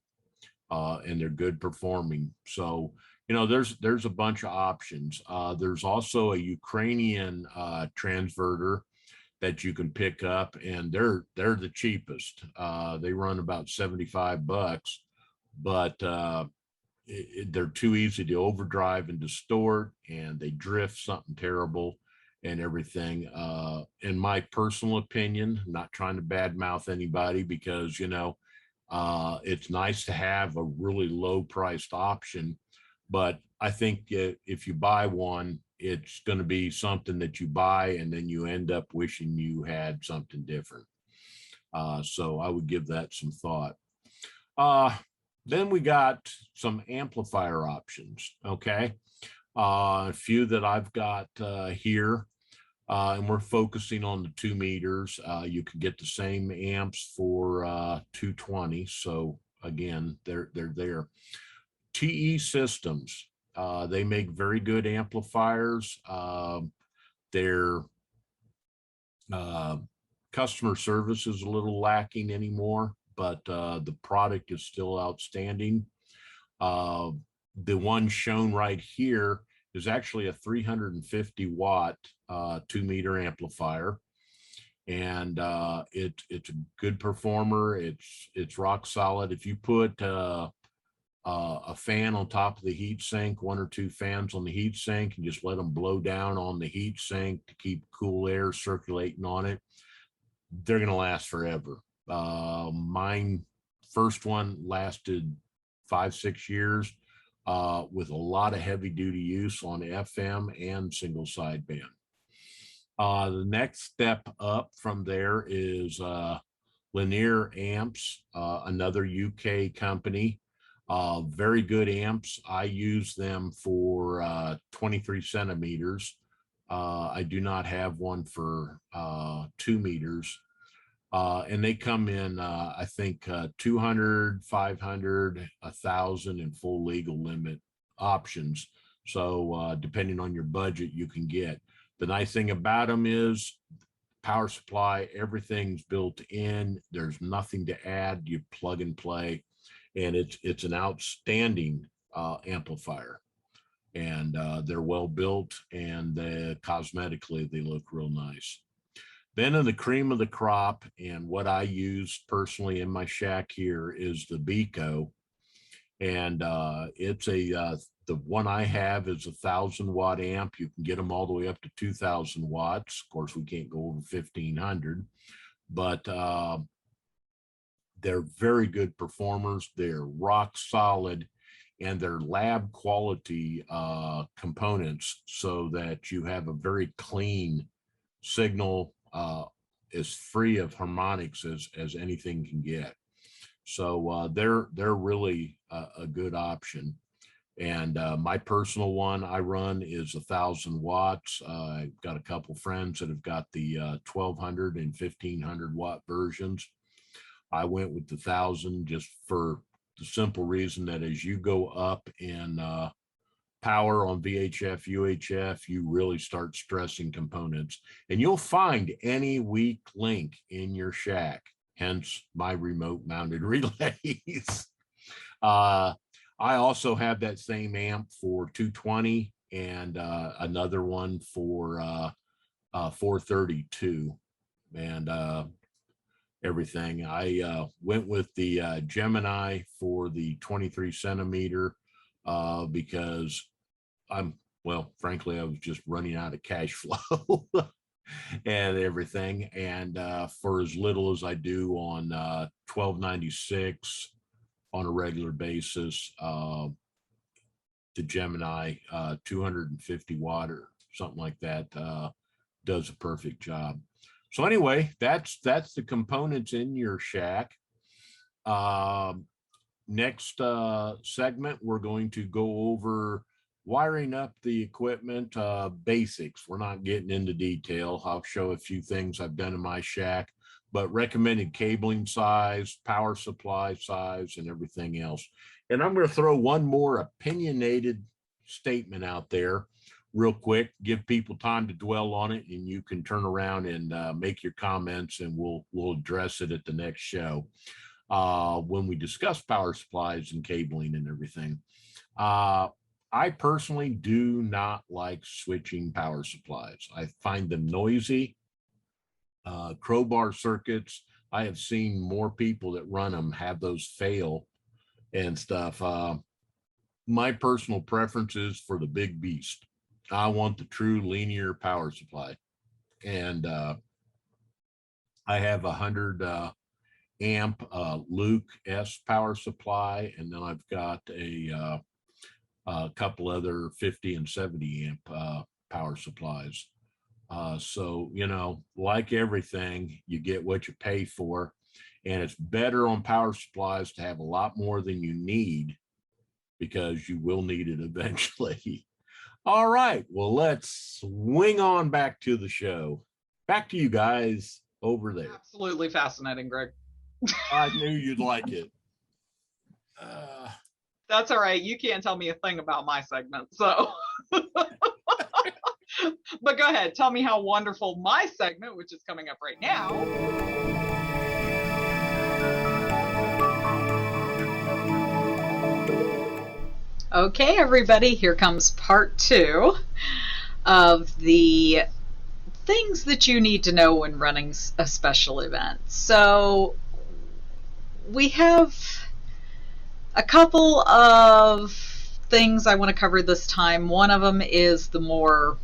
and they're good performing. So, you know, there's a bunch of options. There's also a Ukrainian transverter that you can pick up, and they're the cheapest. They run about $75, but they're too easy to overdrive and distort, and they drift something terrible and everything. In my personal opinion, I'm not trying to badmouth anybody, because, you know, it's nice to have a really low priced option, but I think if you buy one, it's going to be something that you buy and then you end up wishing you had something different. So I would give that some thought. Then we got some amplifier options. Okay. A few that I've got here, and we're focusing on the 2 meters. You can get the same amps for 220. So again, they're there. TE Systems, they make very good amplifiers. Their customer service is a little lacking anymore, but the product is still outstanding. The one shown right here is actually a 350 watt 2 meter amplifier, and it's a good performer. It's rock solid. If you put a fan on top of the heat sink, 1 or 2 fans on the heat sink, and just let them blow down on the heat sink to keep cool air circulating on it, they're going to last forever. Mine first one lasted 5-6 years with a lot of heavy duty use on FM and single sideband. The next step up from there is Linear Amps, another UK company. Very good amps. I use them for 23 centimeters. I do not have one for 2 meters. And they come in, I think, 200, 500, 1,000, and full legal limit options. So depending on your budget, you can get. The nice thing about them is power supply, everything's built in. There's nothing to add. You plug and play. And it's an outstanding amplifier, and they're well built, and cosmetically they look real nice. Then in the cream of the crop, and what I use personally in my shack here, is the Bico, and it's the one I have is a 1,000 watt amp. You can get them all the way up to 2,000 watts. Of course, we can't go over 1,500, but they're very good performers. They're rock solid, and they're lab quality components, so that you have a very clean signal, as free of harmonics as anything can get. So they're really a good option. And my personal one I run is 1,000 watts. I've got a couple friends that have got the 1,200 and 1,500 watt versions. I went with the 1,000 just for the simple reason that as you go up in power on VHF, UHF, you really start stressing components, and you'll find any weak link in your shack, hence my remote mounted relays. I also have that same amp for 220 and another one for 432 and everything. I went with the Gemini for the 23 centimeter because frankly, I was just running out of cash flow and everything. And for as little as I do on 1296 on a regular basis, the Gemini 250 watt or something like that does a perfect job. So anyway, that's the components in your shack. Next segment, we're going to go over wiring up the equipment, basics. We're not getting into detail. I'll show a few things I've done in my shack, but recommended cabling size, power supply size, and everything else. And I'm going to throw one more opinionated statement out there real quick, give people time to dwell on it, and you can turn around and make your comments, and we'll address it at the next show when we discuss power supplies and cabling and everything. I personally do not like switching power supplies. I find them noisy. Crowbar circuits, I have seen more people that run them have those fail and stuff. My personal preference is for the big beast. I want the true linear power supply. And I have 100 amp Luke S power supply, and then I've got a couple other 50 and 70 amp power supplies. So, you know, like everything, you get what you pay for, and it's better on power supplies to have a lot more than you need because you will need it eventually. All right, well, let's swing on back to the show. Back to you guys over there. Absolutely fascinating, Greg. I knew you'd like it. That's all right. You can't tell me a thing about my segment, so. But go ahead, tell me how wonderful my segment, which is coming up right now. Okay, everybody, here comes part 2 of the things that you need to know when running a special event. So we have a couple of things I want to cover this time. One of them is the more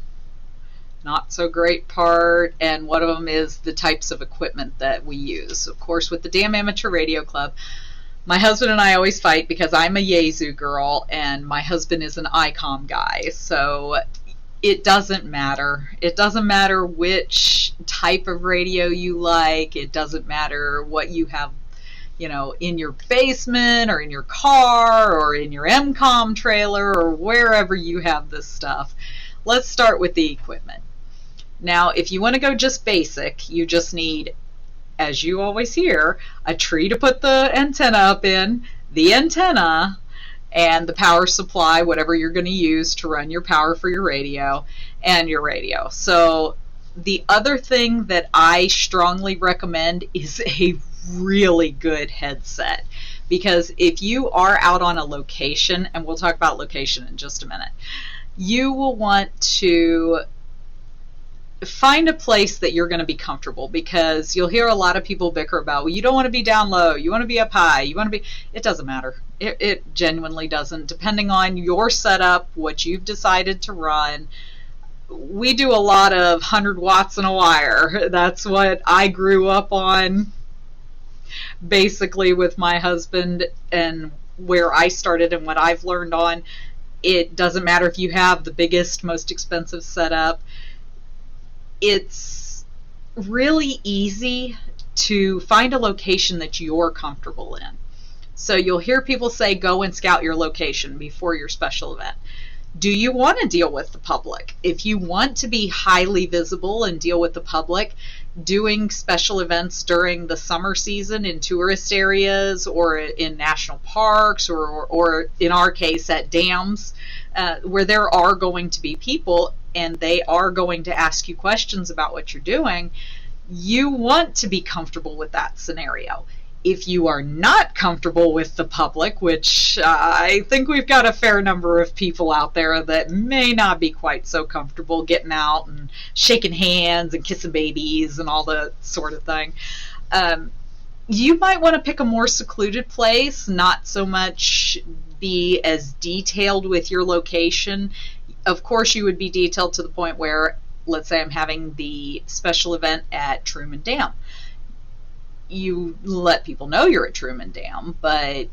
not so great part, and one of them is the types of equipment that we use. Of course, with the Damn Amateur Radio Club, my husband and I always fight because I'm a Yaesu girl and my husband is an ICOM guy. So it doesn't matter. It doesn't matter which type of radio you like. It doesn't matter what you have, you know, in your basement or in your car or in your MCOM trailer or wherever you have this stuff. Let's start with the equipment. Now, if you want to go just basic, you just need, as you always hear, a tree to put the antenna up in, the antenna, and the power supply, whatever you're going to use to run your power for your radio, and your radio. So the other thing that I strongly recommend is a really good headset, because if you are out on a location, and we'll talk about location in just a minute, you will want to find a place that you're going to be comfortable, because you'll hear a lot of people bicker about, well, you don't want to be down low, you want to be up high, you want to be, it doesn't matter. It genuinely doesn't. Depending on your setup, what you've decided to run. We do a lot of 100 watts in a wire. That's what I grew up on, basically, with my husband, and where I started and what I've learned on. It doesn't matter if you have the biggest, most expensive setup. It's really easy to find a location that you're comfortable in. So you'll hear people say, go and scout your location before your special event. Do you want to deal with the public? If you want to be highly visible and deal with the public, doing special events during the summer season in tourist areas or in national parks or in our case at dams, where there are going to be people and they are going to ask you questions about what you're doing, you want to be comfortable with that scenario. If you are not comfortable with the public, which I think we've got a fair number of people out there that may not be quite so comfortable getting out and shaking hands and kissing babies and all that sort of thing, you might want to pick a more secluded place, not so much be as detailed with your location. Of course, you would be detailed to the point where, let's say I'm having the special event at Truman Dam. You let people know you're at Truman Dam, but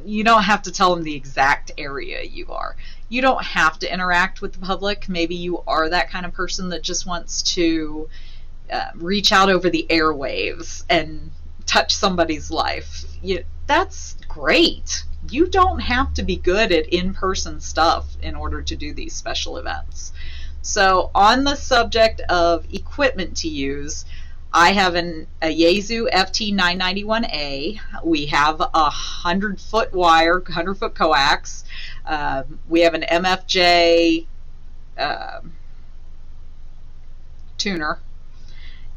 you don't have to tell them the exact area you are. You don't have to interact with the public. Maybe you are that kind of person that just wants to reach out over the airwaves and touch somebody's life. That's great. You don't have to be good at in-person stuff in order to do these special events. So on the subject of equipment to use, I have a Yaesu FT991A. We have a 100-foot wire, 100-foot coax. We have an MFJ tuner.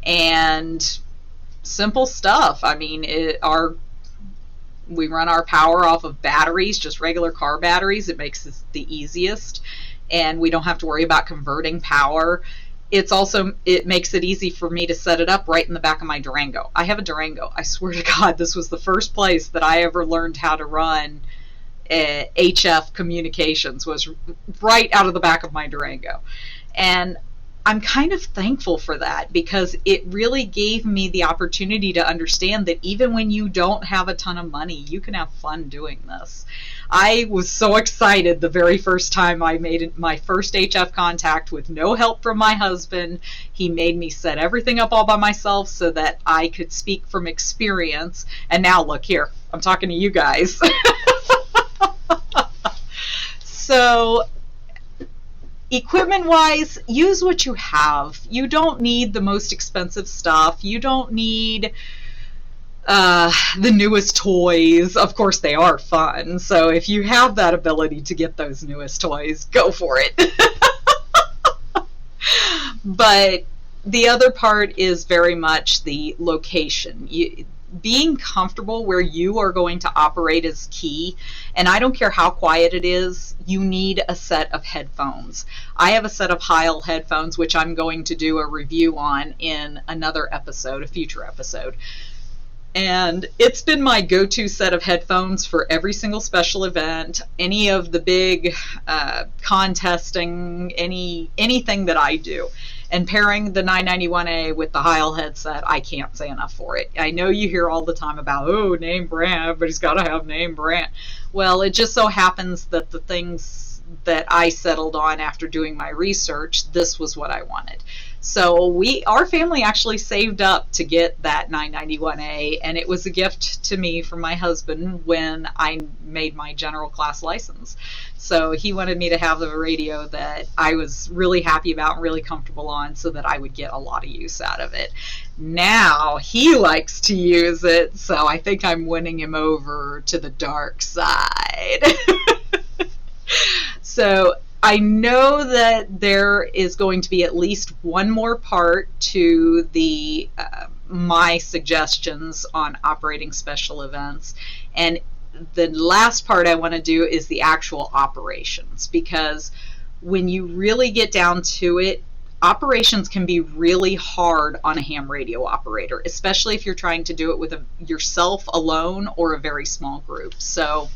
And simple stuff. I mean, we run our power off of batteries, just regular car batteries. It makes this the easiest. And we don't have to worry about converting power. It makes it easy for me to set it up right in the back of my Durango. I have a Durango. I swear to God, this was the first place that I ever learned how to run HF communications, was right out of the back of my Durango. And I'm kind of thankful for that, because it really gave me the opportunity to understand that even when you don't have a ton of money, you can have fun doing this. I was so excited the very first time I made my first HF contact with no help from my husband. He made me set everything up all by myself so that I could speak from experience. And now look here, I'm talking to you guys. So equipment wise, use what you have. You don't need the most expensive stuff. You don't need the newest toys. Of course, they are fun. So if you have that ability to get those newest toys, go for it. But the other part is very much the location. Being comfortable where you are going to operate is key. And I don't care how quiet it is, you need a set of headphones. I have a set of Heil headphones, which I'm going to do a review on in another episode, a future episode. And it's been my go-to set of headphones for every single special event, any of the big contesting, anything that I do. And pairing the 991A with the Heil headset, I can't say enough for it. I know you hear all the time about, oh, name brand, everybody's got to have name brand. Well, it just so happens that the things that I settled on after doing my research, this was what I wanted. So our family actually saved up to get that 991A, and it was a gift to me from my husband when I made my general class license. So he wanted me to have a radio that I was really happy about and really comfortable on, so that I would get a lot of use out of it. Now he likes to use it, so I think I'm winning him over to the dark side. So I know that there is going to be at least one more part to the my suggestions on operating special events, and the last part I want to do is the actual operations, because when you really get down to it, operations can be really hard on a ham radio operator, especially if you're trying to do it with yourself alone or a very small group. So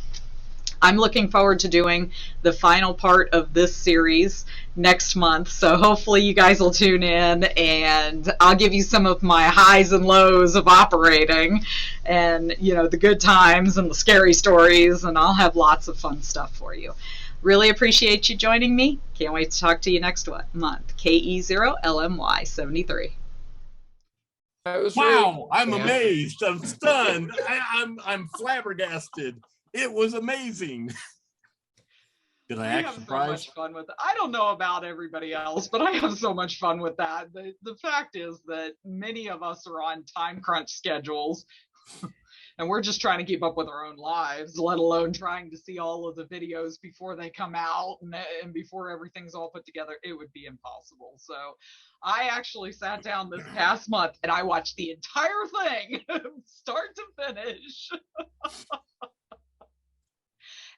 I'm looking forward to doing the final part of this series next month. So hopefully you guys will tune in, and I'll give you some of my highs and lows of operating, and the good times and the scary stories, and I'll have lots of fun stuff for you. Really appreciate you joining me. Can't wait to talk to you next month. KE0LMY73. It was Wow, I'm yeah. amazed. I'm stunned. I'm flabbergasted. It was amazing. Did I We act have so surprised? much fun with it. I don't know about everybody else, but I have so much fun with that. The fact is that many of us are on time crunch schedules and we're just trying to keep up with our own lives, let alone trying to see all of the videos before they come out and before everything's all put together. It would be impossible. So I actually sat down this past month and I watched the entire thing start to finish.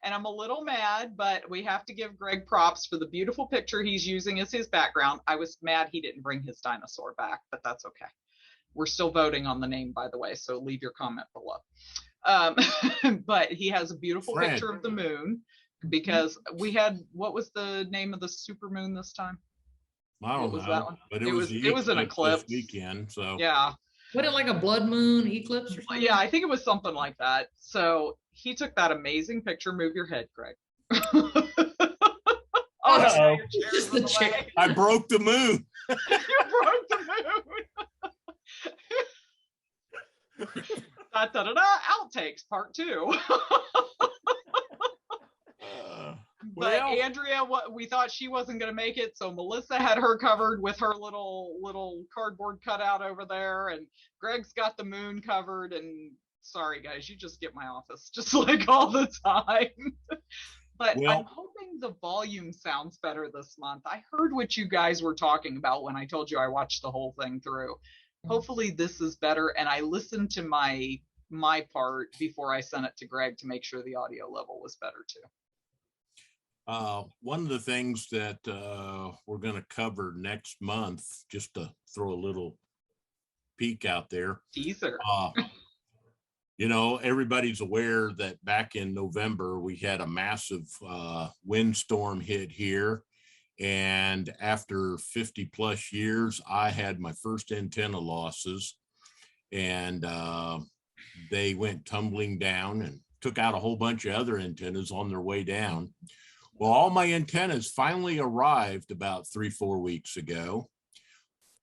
And I'm a little mad, but we have to give Greg props for the beautiful picture he's using as his background. I was mad he didn't bring his dinosaur back, but that's okay. We're still voting on the name, by the way, so leave your comment below. But he has a beautiful picture of the moon because we had, what was the name of the super moon this time? I don't What was know, that one? but It was an eclipse this weekend. So Yeah. What, it like a blood moon eclipse or something? Yeah, I think it was something like that. So he took that amazing picture. Move your head, Greg. Oh, Uh-oh. your chair's Just in the the chair. way. I broke the moon. You broke the moon. Da, da, da, da, outtakes part 2. But Well, Andrea, what we thought she wasn't going to make it, so Melissa had her covered with her little cardboard cutout over there, and Greg's got the moon covered. And sorry guys, you just get my office just like all the time. But well, I'm hoping the volume sounds better this month. I heard what you guys were talking about when I told you I watched the whole thing through. Hopefully this is better, and I listened to my part before I sent it to Greg to make sure the audio level was better too. one of the things that we're going to cover next month, just to throw a little peek out there. Teaser. You know, everybody's aware that back in November, we had a massive windstorm hit here. And after 50 plus years, I had my first antenna losses, and they went tumbling down and took out a whole bunch of other antennas on their way down. Well, all my antennas finally arrived about 3-4 weeks ago.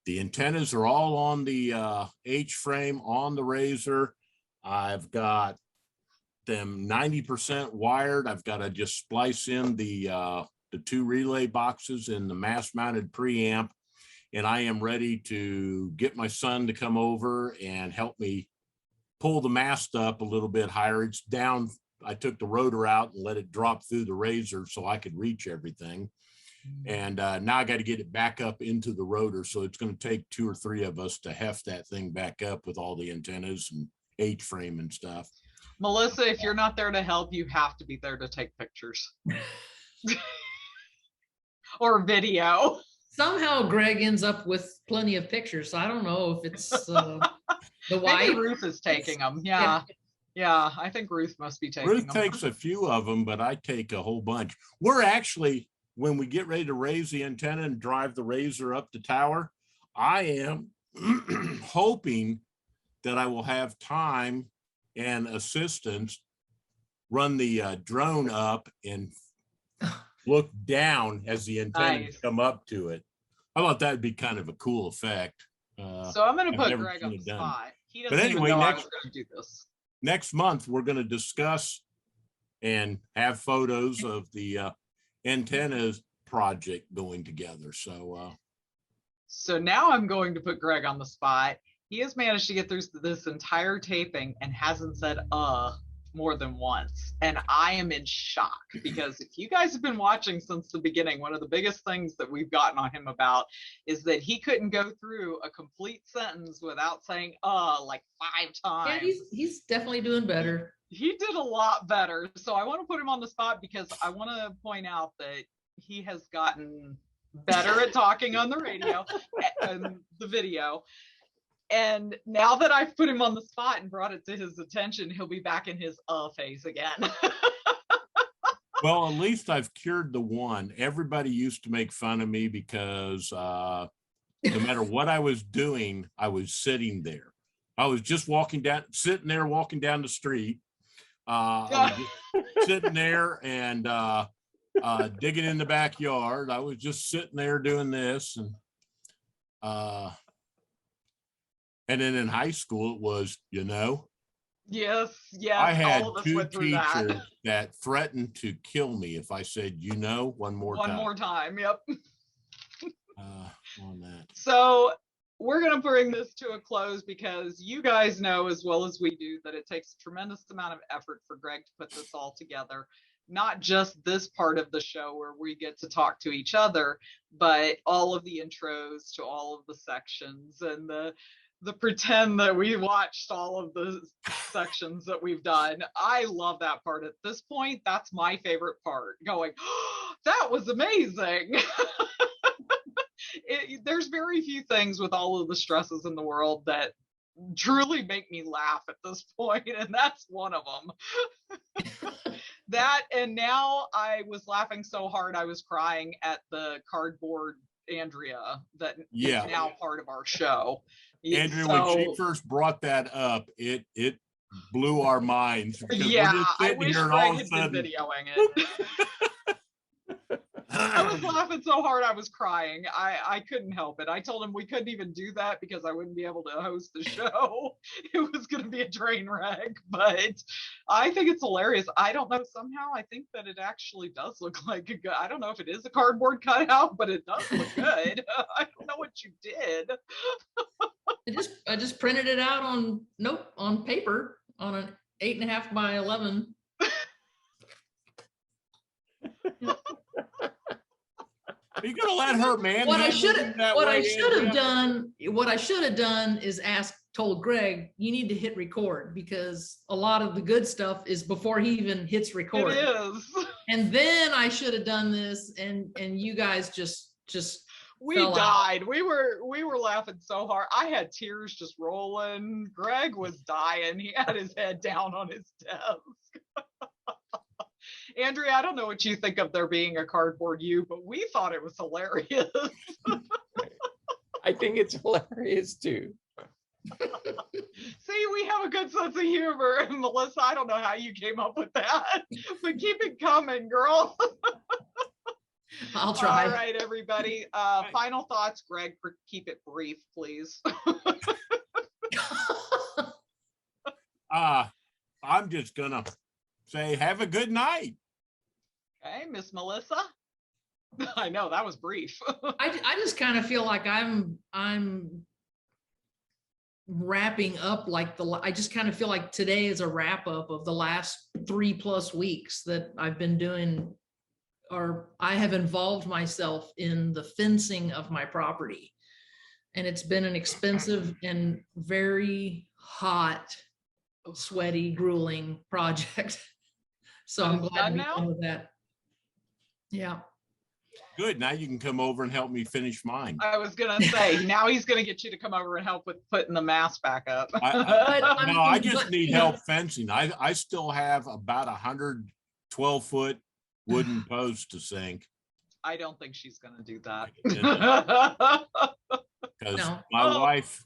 The antennas are all on the H-frame on the Razor. I've got them 90% wired. I've got to just splice in the 2 relay boxes in the mass mounted preamp, and I am ready to get my son to come over and help me pull the mast up a little bit higher. It's down. I took the rotor out and let it drop through the Razor so I could reach everything. And now I got to get it back up into the rotor. So it's going to take 2 or 3 of us to heft that thing back up with all the antennas and H-frame and stuff. Melissa, if you're not there to help, you have to be there to take pictures. Or video. Somehow Greg ends up with plenty of pictures. So I don't know if it's the wife. Maybe Ruth is taking them. Yeah. Yeah, I think Ruth must be taking Ruth them. takes a few of them, but I take a whole bunch. We're actually, when we get ready to raise the antenna and drive the Razor up the tower, I am hoping that I will have time and assistance run the drone up and look down as the antennas come up to it. I thought that'd be kind of a cool effect. So I'm going to I've put never Greg seen on it the done. spot. He But doesn't anyway, even know I next- was going to do this. Next month, we're going to discuss and have photos of the antennas project going together. So now I'm going to put Greg on the spot. He has managed to get through this entire taping and hasn't said more than once. And I am in shock, because if you guys have been watching since the beginning, one of the biggest things that we've gotten on him about is that he couldn't go through a complete sentence without saying like 5 times. Yeah, he's definitely doing better. He did a lot better. So I want to put him on the spot because I want to point out that he has gotten better at talking on the radio and the video. And now that I've put him on the spot and brought it to his attention, he'll be back in his phase again. Well, at least I've cured the one. Everybody used to make fun of me because no matter what I was doing, I was sitting there. I was just sitting there, walking down the street. I was just sitting there and digging in the backyard. I was just sitting there doing this. And And then in high school, it was, Yes, I yes, had all of us two went through that. teachers that threatened to kill me if I said, one more One time. more time, yep. On that. So we're going to bring this to a close because you guys know as well as we do that it takes a tremendous amount of effort for Greg to put this all together. Not just this part of the show where we get to talk to each other, but all of the intros to all of the sections and the pretend that we watched all of the sections that we've done. I love that part. At this point, that's my favorite part. Going, oh, that was amazing. There's very few things with all of the stresses in the world that truly make me laugh at this point, and that's one of them. That, and now I was laughing so hard I was crying at the cardboard Andrea that is now part of our show. Andrea, when she first brought that up, it blew our minds. Yeah, I wish Greg had been videoing it. I was laughing so hard I was crying. I couldn't help it. I told him we couldn't even do that because I wouldn't be able to host the show. It was going to be a train wreck, but I think it's hilarious. I don't know, somehow I think that it actually does look like a good, I don't know if it is a cardboard cutout, but it does look good. I don't know what you did. I just printed it out on paper on an 8.5 by 11. Are you gonna let her, man? What I should have done is told Greg, you need to hit record because a lot of the good stuff is before he even hits record. It is. And then I should have done this, and you guys just we died. Out. We were laughing so hard. I had tears just rolling. Greg was dying. He had his head down on his desk. Andrea, I don't know what you think of there being a cardboard you, but we thought it was hilarious. I think it's hilarious too. See, we have a good sense of humor. And Melissa, I don't know how you came up with that, but keep it coming, girl. I'll try. All right, everybody. Final thoughts, Greg, keep it brief, please. I'm just gonna say have a good night. Okay, Miss Melissa. I know that was brief. I just kind of feel like I'm wrapping up I just kind of feel like today is a wrap up of the last 3+ weeks that I've been doing, or I have involved myself in the fencing of my property. And it's been an expensive and very hot, sweaty, grueling project. So I'm glad to be done with that. Yeah. Good. Now you can come over and help me finish mine. I was going to say, now he's going to get you to come over and help with putting the mast back up. I just need help fencing. I still have about 112-foot wooden posts to sink. I don't think she's going to do that. Because my wife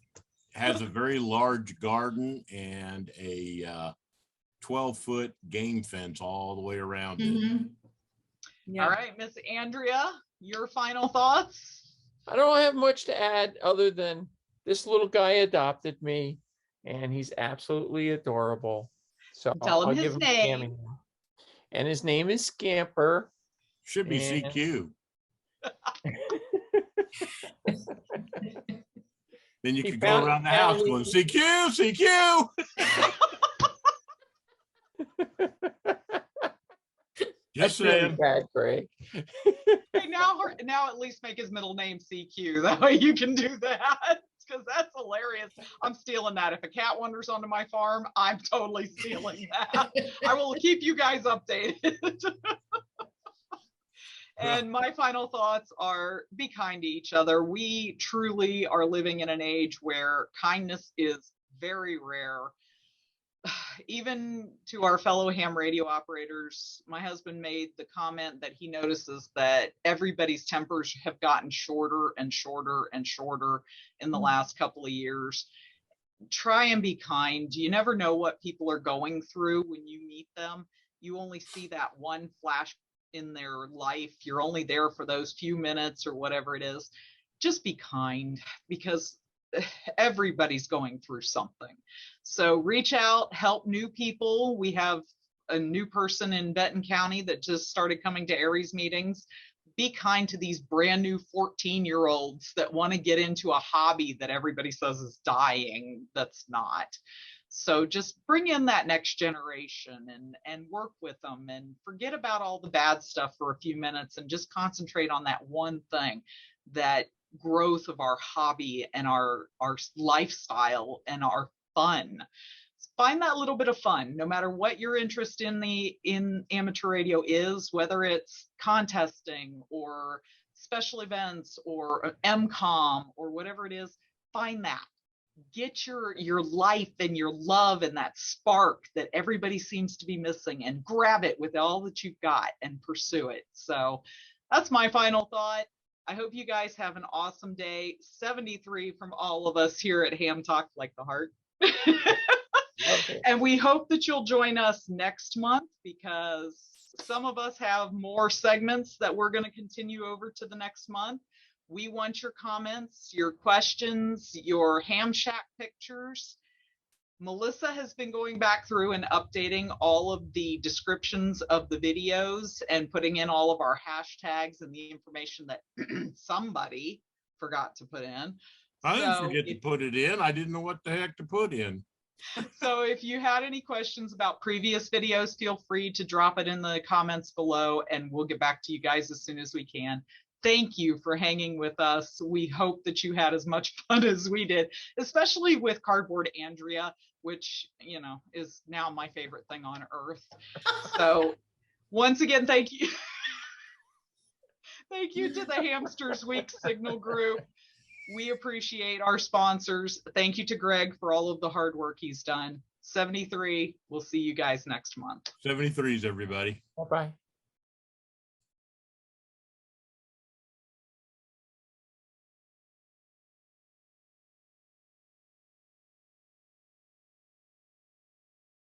has a very large garden and a 12-foot game fence all the way around it. Yeah. All right, Miss Andrea, your final thoughts? I don't have much to add other than this little guy adopted me and he's absolutely adorable. So I'll give him his name. And his name is Scamper. Should be CQ. Then you could go around the house going, CQ, CQ. Yes, really bad, Greg. Hey, now at least make his middle name CQ. That way you can do that, because that's hilarious. I'm stealing that. If a cat wanders onto my farm, I'm totally stealing that. I will keep you guys updated. And my final thoughts are be kind to each other. We truly are living in an age where kindness is very rare. Even to our fellow ham radio operators, my husband made the comment that he notices that everybody's tempers have gotten shorter and shorter and shorter in the last couple of years. Try and be kind. You never know what people are going through when you meet them. You only see that one flash in their life. You're only there for those few minutes or whatever it is. Just be kind, because everybody's going through something. So reach out, help new people. We have a new person in Benton County that just started coming to Aries meetings. Be kind to these brand new 14-year-olds that want to get into a hobby that everybody says is dying. That's not. So just bring in that next generation and work with them, and forget about all the bad stuff for a few minutes and just concentrate on that one thing, that growth of our hobby and our lifestyle and our fun. Find that little bit of fun, no matter what your interest in amateur radio is, whether it's contesting or special events or MCOM or whatever it is. Find that. Get your life and your love and that spark that everybody seems to be missing, and grab it with all that you've got and pursue it. So that's my final thought. I hope you guys have an awesome day. 73 from all of us here at Ham Talk, like the heart. Okay. And we hope that you'll join us next month, because some of us have more segments that we're going to continue over to the next month. We want your comments, your questions, your hamshack pictures. Melissa has been going back through and updating all of the descriptions of the videos and putting in all of our hashtags and the information that somebody forgot to put in. I didn't forget to put it in. I didn't know what the heck to put in. So if you had any questions about previous videos, feel free to drop it in the comments below, and we'll get back to you guys as soon as we can. Thank you for hanging with us. We hope that you had as much fun as we did, especially with Cardboard Andrea, which, you know, is now my favorite thing on earth. So once again, thank you. Thank you to the Hamsters Week Signal Group. We appreciate our sponsors. Thank you to Greg for all of the hard work he's done. 73, we'll see you guys next month. 73s, everybody. Bye-bye.